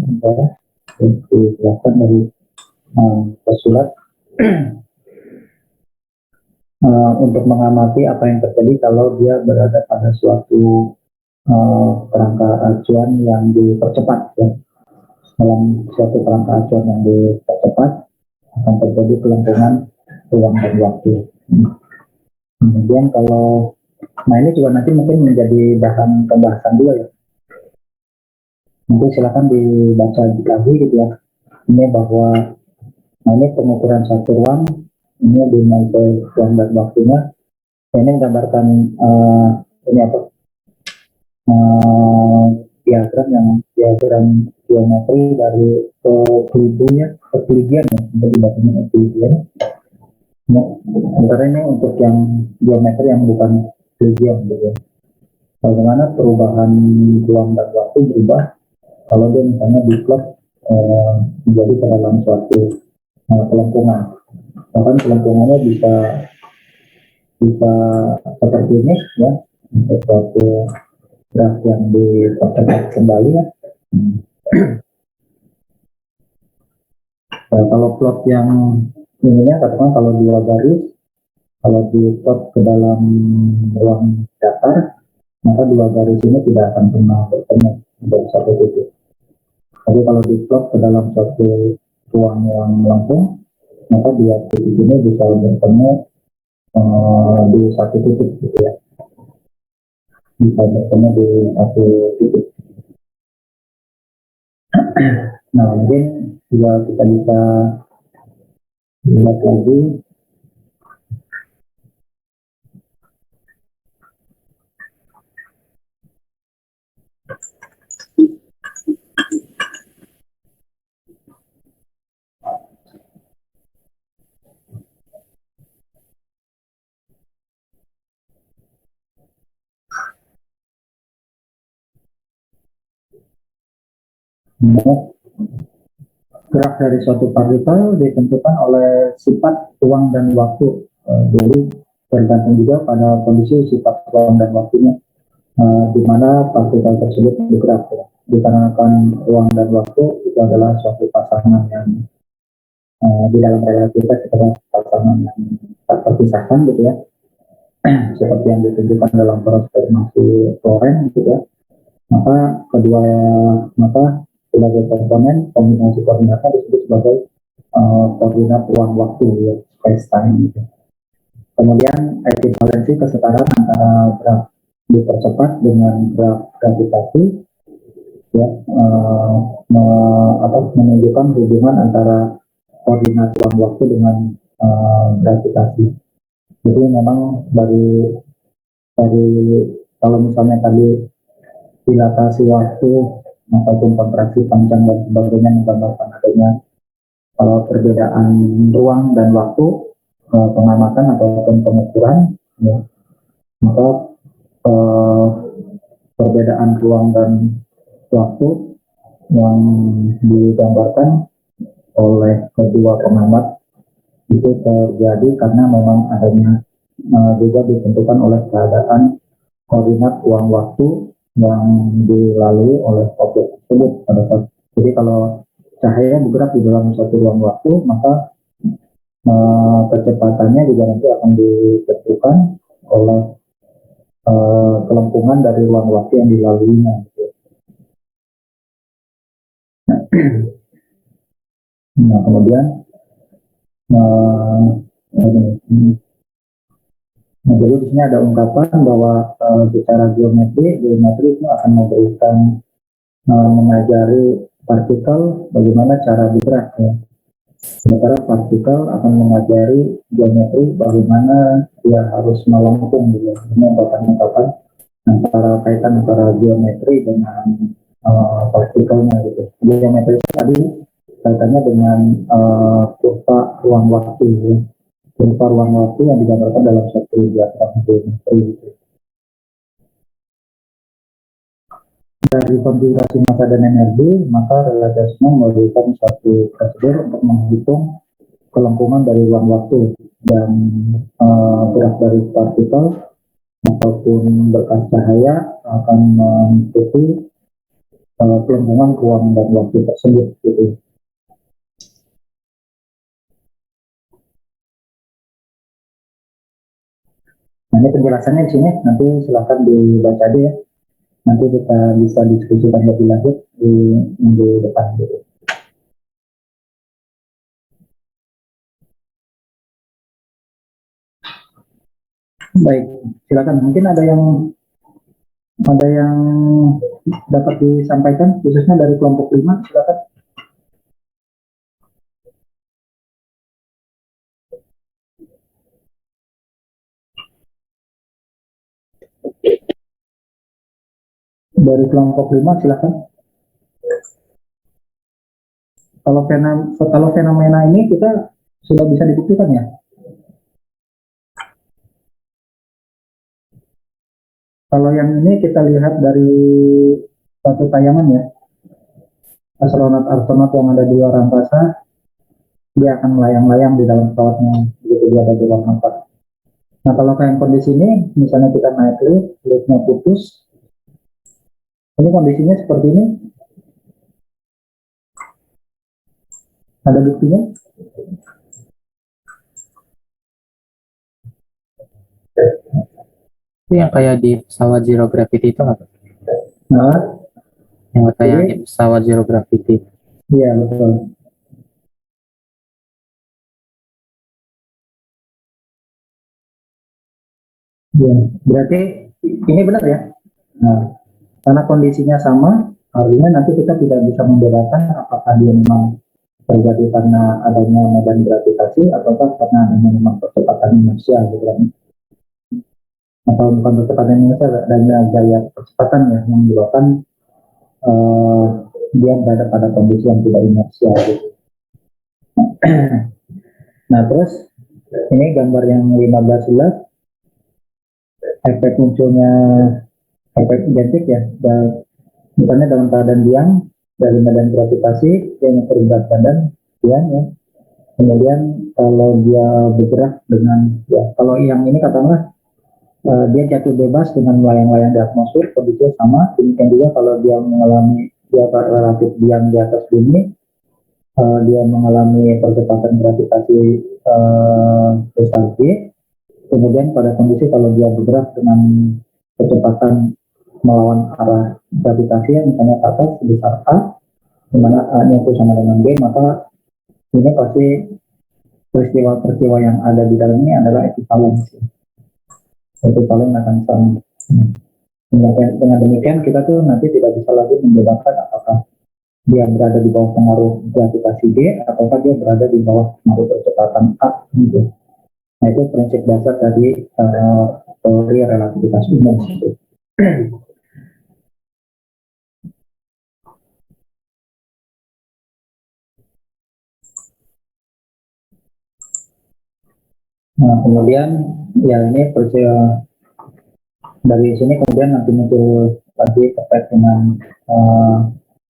dijelaskan dari postulat untuk mengamati apa yang terjadi kalau dia berada pada suatu kerangka acuan yang dipercepat ya. Dalam suatu kerangka acuan yang dipercepat akan terjadi kelengkungan ruang dan waktu. Kemudian kalau ini juga nanti mungkin menjadi bahan pembahasan juga ya. Nanti silakan dibaca lagi gitu ya. Ini bahwa ini pengukuran satu ruang, ini dimensi ruang dan waktunya. Ini menggambarkan ini apa? Diagram geometri dari Euclidean ya, jadi bacanya Euclidean. Nah, sementara ini untuk yang geometri yang bukan Euclidean gitu. Bagaimana perubahan ruang dan waktu berubah kalau dia misalnya diplot menjadi ke dalam suatu kelengkungan. Bahkan kelengkungannya bisa seperti ini ya, suatu graf yang dipercepat kembali ya. Nah, kalau plot yang ininya katakan kalau dua garis, kalau diplot ke dalam ruang datar, maka dua garis ini tidak akan pernah bertemu menjadi satu titik. Tapi kalau diplot ke dalam suatu ruang yang melengkung, maka dua titik ini bisa bertemu di satu titik gitu ya, bisa bertemu di satu titik. Nah, mungkin juga kita bisa lihat lagi gerak dari suatu partikel ditentukan oleh sifat ruang dan waktu. Jadi tergantung juga pada kondisi sifat ruang dan waktunya, di mana partikel tersebut bergerak. Ya. Dikarenakan ruang dan waktu itu adalah suatu pasangan yang di dalam relativitas adalah pasangan yang tak terpisahkan gitu ya, seperti yang ditunjukkan dalam transformasi Lorentz gitu ya. Maka sebagai komponen kombinasi koordinatnya disebut sebagai koordinat ruang waktu ya, space time gitu. Kemudian ekivalensi kesetaraan antara graf dipercepat dengan graf gravitasi ya, menunjukkan hubungan antara koordinat ruang waktu dengan gravitasi. Jadi memang dari kalau misalnya tadi dilatasi waktu ataupun kontraksi panjang dan sebagainya menggambarkan adanya perbedaan ruang dan waktu, pengamatan ataupun pengukuran ya. Maka perbedaan ruang dan waktu yang digambarkan oleh kedua pengamat itu terjadi karena memang adanya juga ditentukan oleh keadaan koordinat ruang waktu yang dilalui oleh objek tersebut pada saat. Jadi kalau cahaya bergerak di dalam satu ruang waktu, maka kecepatannya juga nanti akan ditentukan oleh kelengkungan dari ruang waktu yang dilaluinya. Nah, kemudian nah, jadi di sini ada ungkapan bahwa secara geometri itu akan memberikan mengajari partikel bagaimana cara bergerak ya. Sementara partikel akan mengajari geometri bagaimana dia harus melengkung gitu. Ini ungkapan-ungkapan antara kaitan antara geometri dengan partikelnya gitu. Geometri tadi kaitannya dengan kurva ruang waktu ya. Kurva ruang waktu yang digambarkan dalam satu diagram geometri gitu. Dari konfigurasi massa dan energi, maka relativisme memberikan satu prosedur untuk menghitung kelengkungan dari ruang waktu dan gerak dari partikel ataupun berkas cahaya akan mengikuti kelengkungan ruang dan waktu tersebut gitu. Nah, ini penjelasannya di sini, nanti silakan dibaca deh ya. Nanti kita bisa diskusikan lebih lanjut di minggu depan gitu. Baik, silakan. Mungkin ada yang dapat disampaikan khususnya dari kelompok 5, silakan. Dari kelompok 5 silakan. Kalau fenomena ini kita sudah bisa dibuktikan ya. Kalau yang ini kita lihat dari satu tayangan ya. astronot yang ada di luar angkasa, dia akan melayang-layang di dalam pesawatnya begitu dia ada di luar angkasa. Nah, kalau kayak kondisi ini, misalnya kita naik liftnya putus, ini kondisinya seperti ini, ada buktinya. Itu yang kayak di pesawat zero gravity itu nggak? Nah, Yang kayak Jadi- di pesawat zero gravity. iya betul. Ya, berarti ini benar ya. Nah, karena kondisinya sama, artinya nanti kita tidak bisa membedakan apakah dia memang terjadi karena adanya medan gravitasi ataukah karena adanya memang percepatan inersia gitu kan. Atau bukan percepatan inersia, adanya gaya percepatan ya yang menyebabkan eh, dia berada pada kondisi yang tidak inersia gitu. Nah, terus ini gambar yang 15 efek munculnya efek identik ya. Dan misalnya dalam keadaan diam dari medan gravitasi dia nyetir berat badan diam ya. Kemudian kalau dia bergerak dengan ya kalau yang ini katakanlah dia jatuh bebas dengan melayang-layang di atmosfer kondisinya sama. Demikian juga kalau dia mengalami dia relatif diam di atas bumi, dia mengalami percepatan gravitasi besar G. Kemudian pada kondisi kalau dia bergerak dengan kecepatan melawan arah gravitasi misalnya ke atas sebesar A, di mana A-nya itu sama dengan B, maka ini pasti peristiwa-peristiwa yang ada di dalam ini adalah equivalensi. Ekivalen akan sama. Dengan demikian kita tuh nanti tidak bisa lagi membedakan apakah dia berada di bawah pengaruh gravitasi G ataukah dia berada di bawah pengaruh percepatan A gitu. Nah, itu prinsip dasar dari teori relativitas umum. Nah, kemudian ya ini dari sini kemudian nanti muncul lagi terkait dengan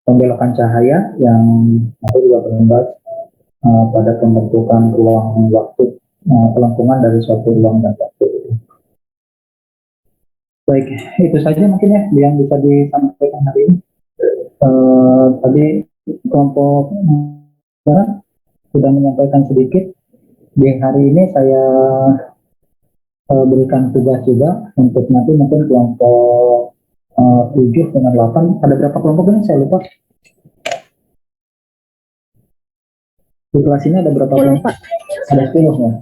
pembelokan cahaya yang nanti juga berimbas pada pembentukan ruang waktu, kelengkungan dari suatu ruang dan waktu. Baik, itu saja mungkin ya yang bisa disampaikan hari ini. Tadi kelompok sudah menyampaikan sedikit. Di hari ini saya berikan tugas juga untuk nanti mungkin kelompok 7 dengan 8. Ada berapa kelompok ini? Saya lupa. Di kelas ini ada berapa kelompok? Ada 10 ya.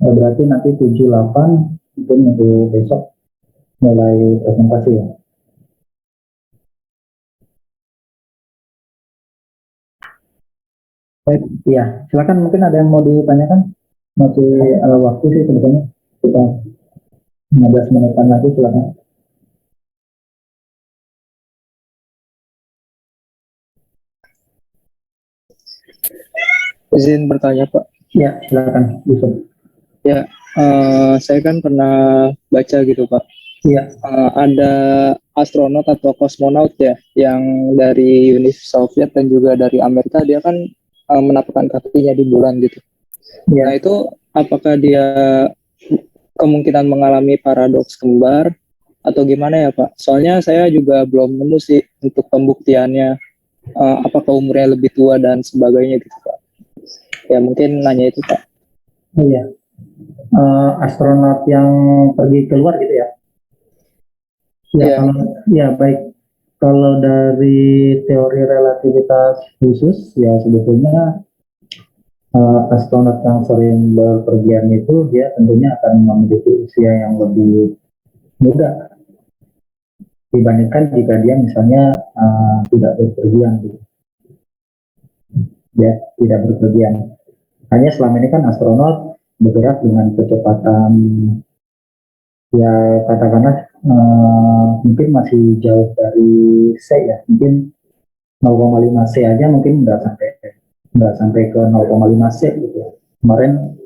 Berarti nanti 7, 8 mungkin minggu besok mulai presentasi ya. Baik, iya. Silakan mungkin ada yang mau ditanyakan. Masih waktu sih sebetulnya. Kita 15 menitan lagi, silakan. Izin bertanya Pak. Ya, silakan. Bisa. Ya, saya kan pernah baca gitu Pak. Iya. Ada astronot atau kosmonaut ya yang dari Uni Soviet dan juga dari Amerika, dia kan menapakkan kakinya di bulan gitu. Ya. Nah itu apakah dia kemungkinan mengalami paradoks kembar atau gimana ya Pak? Soalnya saya juga belum nemu sih untuk pembuktiannya, apakah umurnya lebih tua dan sebagainya gitu Pak. Ya mungkin nanya itu Pak. Iya. Astronot yang pergi keluar gitu ya. Ya, Iya. Ya baik. Kalau dari teori relativitas khusus ya sebetulnya astronot yang sering berpergian itu dia tentunya akan memiliki usia yang lebih muda dibandingkan jika dia misalnya tidak berpergian gitu. Ya, tidak berpergian. Hanya selama ini kan astronot bergerak dengan kecepatan ya katakanlah mungkin masih jauh dari C ya, mungkin 0,5 C aja mungkin nggak sampai ke 0,5 C gitu. Kemarin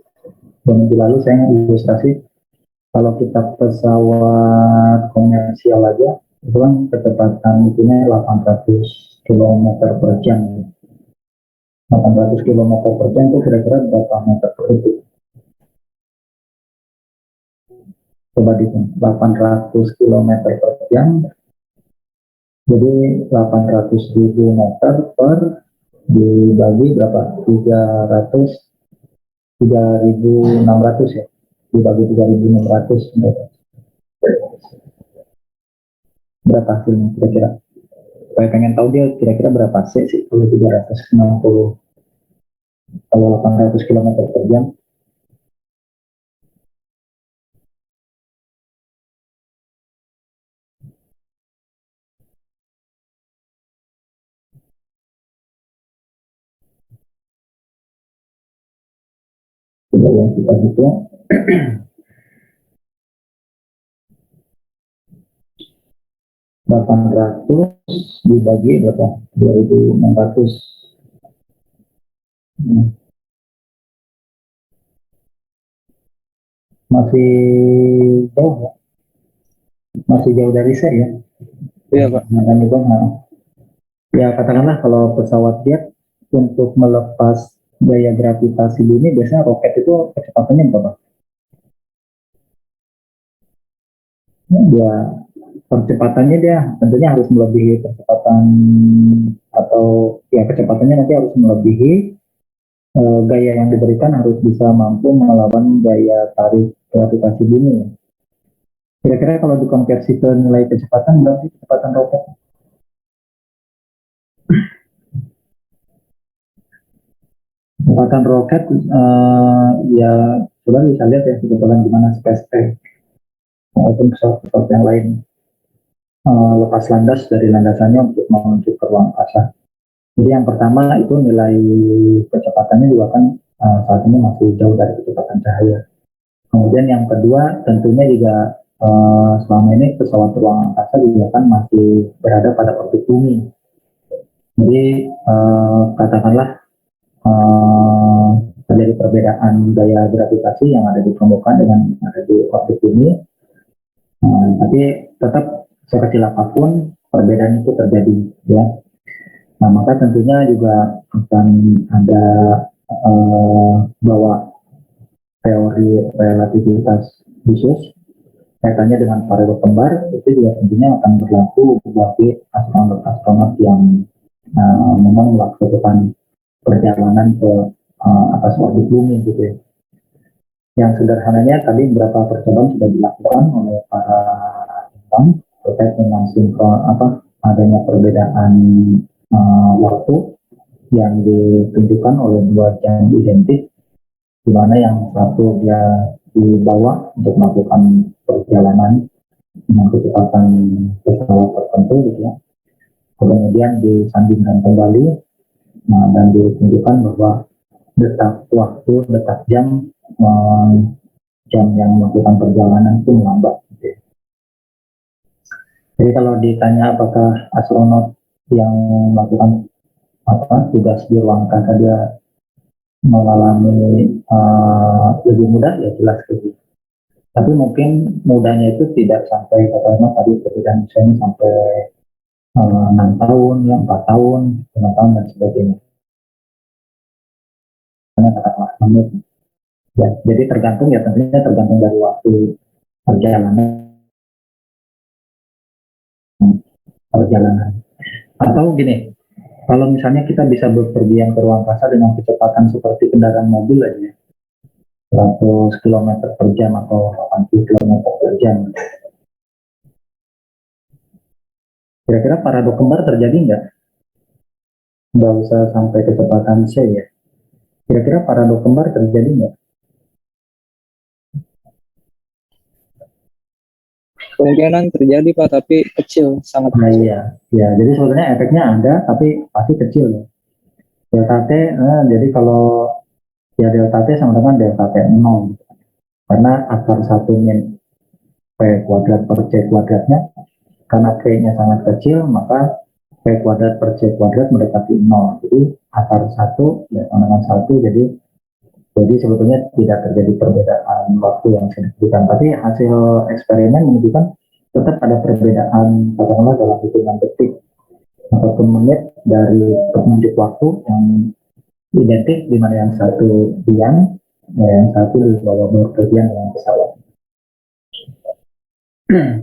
2 minggu lalu saya ilustrasi kalau kita pesawat komersial aja itu kan kecepatan itunya 800 km per jam. 800 km per jam itu kira-kira berapa meter per detik? Coba dihitung, 800 km per jam, jadi 800.000 meter per dibagi berapa? 3.600 ya, dibagi 3.600 berapa hasilnya kira-kira? Saya pengen tahu dia kira-kira berapa C sih kalau 360, kalau 800 km per jam. Coba yang kita hitung. 800 dibagi berapa? 2.600. Masih jauh ya? Masih jauh dari saya ya? Iya Pak. Makanya itu, ya katakanlah kalau pesawat jet untuk melepas gaya gravitasi bumi, biasanya roket itu kecepatannya berapa? Ya, percepatannya dia tentunya harus melebihi kecepatan, atau ya kecepatannya nanti harus melebihi gaya yang diberikan, harus bisa mampu melawan gaya tarik gravitasi bumi. Kira-kira kalau dikonversi ke nilai kecepatan berapa sih kecepatan roket? Kecepatan roket ya coba bisa lihat ya kebetulan gimana SpaceX maupun pesawat yang lain lepas landas dari landasannya untuk menuju ke ruang angkasa. Jadi yang pertama itu nilai kecepatannya juga kan saat ini masih jauh dari kecepatan cahaya. Kemudian yang kedua tentunya juga selama ini pesawat ruang angkasa juga kan masih berada pada orbit bumi. Jadi katakanlah terjadi perbedaan gaya gravitasi yang ada di permukaan dengan yang ada di orbit bumi. Tapi tetap sekecil apapun perbedaan itu terjadi ya. Nah maka tentunya juga akan ada bawa teori relativitas khusus kaitannya dengan paradoks kembar, itu juga tentunya akan berlaku bagi astronot-astronot yang memang melakukan perjalanan ke atas orbit bumi gitu ya. Yang sederhananya tadi beberapa percobaan sudah dilakukan oleh para ilmuwan terkait dengan adanya perbedaan waktu yang ditunjukkan oleh dua jam identik, di mana yang satu dia dibawa untuk melakukan perjalanan dengan kecepatan pesawat tertentu gitu ya. Kemudian disandingkan kembali, dan ditunjukkan bahwa detak waktu, detak jam yang melakukan perjalanan itu melambat. Gitu ya. Jadi kalau ditanya apakah astronot yang melakukan tugas di ruang angkasa dia mengalami lebih mudah, ya jelas gitu. Tapi mungkin mudahnya itu tidak sampai katakanlah tadi perbedaan misalnya sampai 6 tahun, ya 4 tahun, 5 tahun dan sebagainya. Katakanlah menit. Ya, jadi tergantung ya tentunya tergantung dari waktu perjalanan. Atau gini, kalau misalnya kita bisa berpergian ke ruang angkasa dengan kecepatan seperti kendaraan mobil aja, 100 km per jam atau 80 km per jam. Kira-kira paradoks kembar terjadi nggak? Nggak usah sampai kecepatan C ya. Kira-kira paradoks kembar terjadi nggak? Kemungkinan terjadi Pak, tapi kecil, sangat Nah kecil. iya, ya. Jadi sebenarnya efeknya ada, tapi pasti kecil ya. Delta T, jadi kalau ya delta T sama dengan delta T 0. Karena akar 1 min P kuadrat per C kuadratnya, karena P-nya sangat kecil, maka P kuadrat per C kuadrat mendekati 0. Jadi akar 1 ya sama dengan 1, jadi sebetulnya tidak terjadi perbedaan waktu yang signifikan. Tapi hasil eksperimen menunjukkan tetap ada perbedaan katakanlah dalam hitungan detik ataupun menit dari penunjuk waktu yang identik, di mana yang satu diam, yang satu di bawah berpergian dengan pesawat.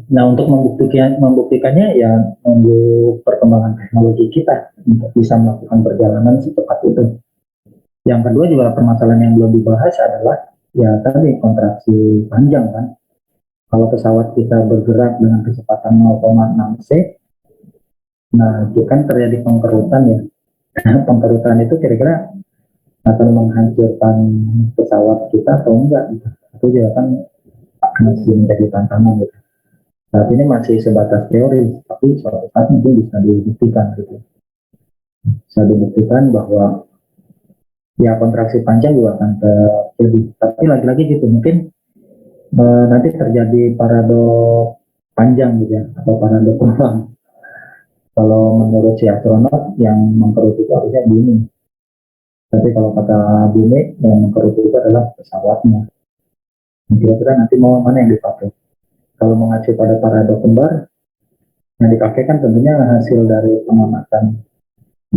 Nah, untuk membuktikannya ya menunggu perkembangan teknologi kita untuk bisa melakukan perjalanan secepat itu. Yang kedua juga permasalahan yang belum dibahas adalah ya tadi kontraksi panjang kan. Kalau pesawat kita bergerak dengan kecepatan 0,6 c, nah itu kan terjadi pengkerutan ya. Pengkerutan itu kira-kira akan menghancurkan pesawat kita atau enggak gitu. Itu juga kan masih menjadi tantangan gitu. Saat ini masih sebatas teori, tapi suatu saat mungkin bisa dibuktikan gitu. Bisa dibuktikan bahwa ya kontraksi panjang juga akan terjadi. Tapi lagi-lagi gitu, mungkin nanti terjadi paradok panjang gitu ya, atau paradok terbang. Kalau menurut si astronot yang mengkerut itu harusnya bumi. Tapi kalau kata bumi yang mengkerut itu adalah pesawatnya. Kira-kira nanti mau mana yang dipakai? Kalau mengacu pada paradok kembar, yang dipakai kan tentunya hasil dari pengamatan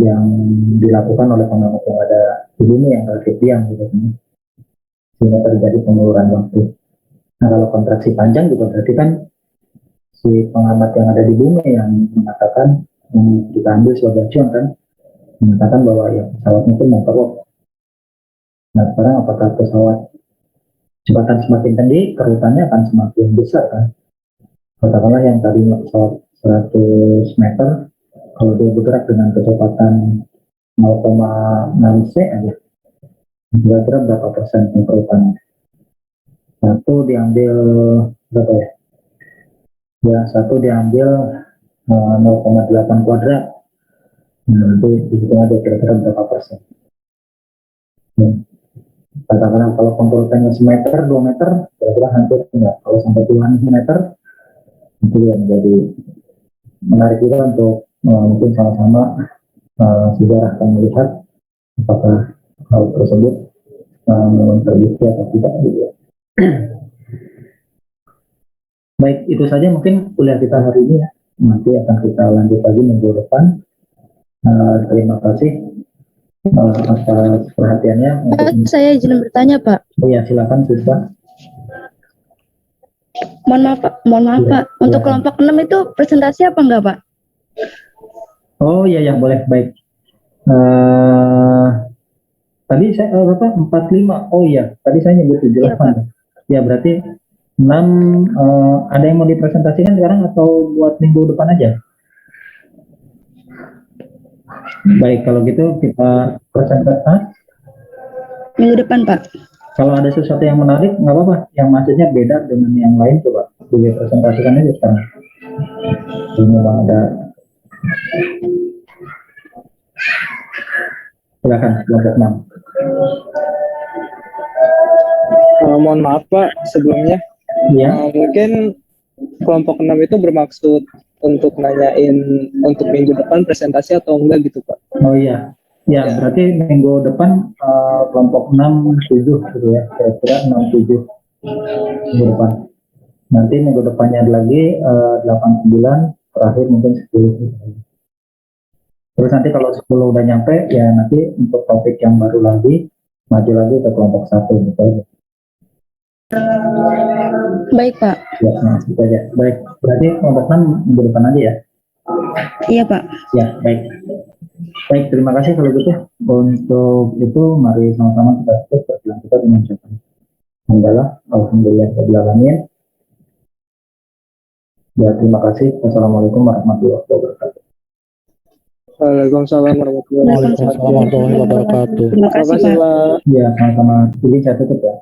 yang dilakukan oleh pengamat yang ada di bumi yang relatif diam gitu, sehingga terjadi penguluran waktu. Nah, kalau kontraksi panjang juga berarti kan si pengamat yang ada di bumi yang mengatakan, yang kita ambil sebagai acuan kan, mengatakan bahwa ya pesawatnya itu mengkerut. Nah, sekarang apakah pesawat kecepatan semakin tinggi, kerutannya akan semakin besar kan? Katakanlah yang tadinya pesawat 100 meter, kalau dia bergerak dengan kecepatan 0,6 c aja, kira-kira berapa persen pengkerutannya? Satu diambil berapa ya? Ya, satu diambil 0,8 kuadrat. Nah, nanti dihitung aja kira-kira berapa persen. Katakanlah kalau pengkerutannya semeter, 2 meter, kira-kira hampir enggak. Kalau sampai puluhan meter, itu yang menjadi menarik juga untuk mungkin sama-sama sejarah akan melihat apakah hal tersebut terbukti atau tidak gitu ya. Baik, itu saja mungkin kuliah kita hari ini ya. Nanti akan kita lanjut lagi minggu depan. Terima kasih atas perhatiannya. Saya izin bertanya, Pak. Iya, silakan siswa. Mohon maaf, Pak. Untuk kelompok 6 itu presentasi apa enggak, Pak? Oh iya, ya boleh, baik. Tadi saya 45. Oh iya, tadi saya nyebut 78. Ya, berarti 6 ada yang mau dipresentasikan sekarang atau buat minggu depan aja? Baik, kalau gitu kita presentasi. Minggu depan, Pak. Kalau ada sesuatu yang menarik, nggak apa-apa. Yang maksudnya beda dengan yang lain, coba dipresentasikan aja sekarang. Ini memang ada. Silakan, kelompok 6. Mohon maaf Pak, sebelumnya. Iya. Mungkin kelompok 6 itu bermaksud untuk nanyain untuk minggu depan presentasi atau enggak gitu Pak? Oh iya. Ya, berarti minggu depan kelompok 6-7 gitu ya, kira-kira 6-7 minggu depan. Nanti minggu depannya ada lagi 8-9, terakhir mungkin 10. Terus nanti kalau 10 udah nyampe, ya nanti untuk topik yang baru lagi, maju lagi ke kelompok 1 gitu aja. Baik, Pak. Ya, nah, gitu aja. Baik, berarti kelompok 6 minggu depan aja ya? Iya, Pak. Ya, baik. Baik, terima kasih kalau gitu. Untuk itu, mari sama-sama kita tutup pertemuan kita dengan ucapan Alhamdulillah. Ya, terima kasih. Wassalamualaikum warahmatullahi wabarakatuh. Waalaikumsalam warahmatullahi wabarakatuh. Terima kasih, Pak. Terima kasih Pak. Ya, sama-sama. Jadi saya tutup ya.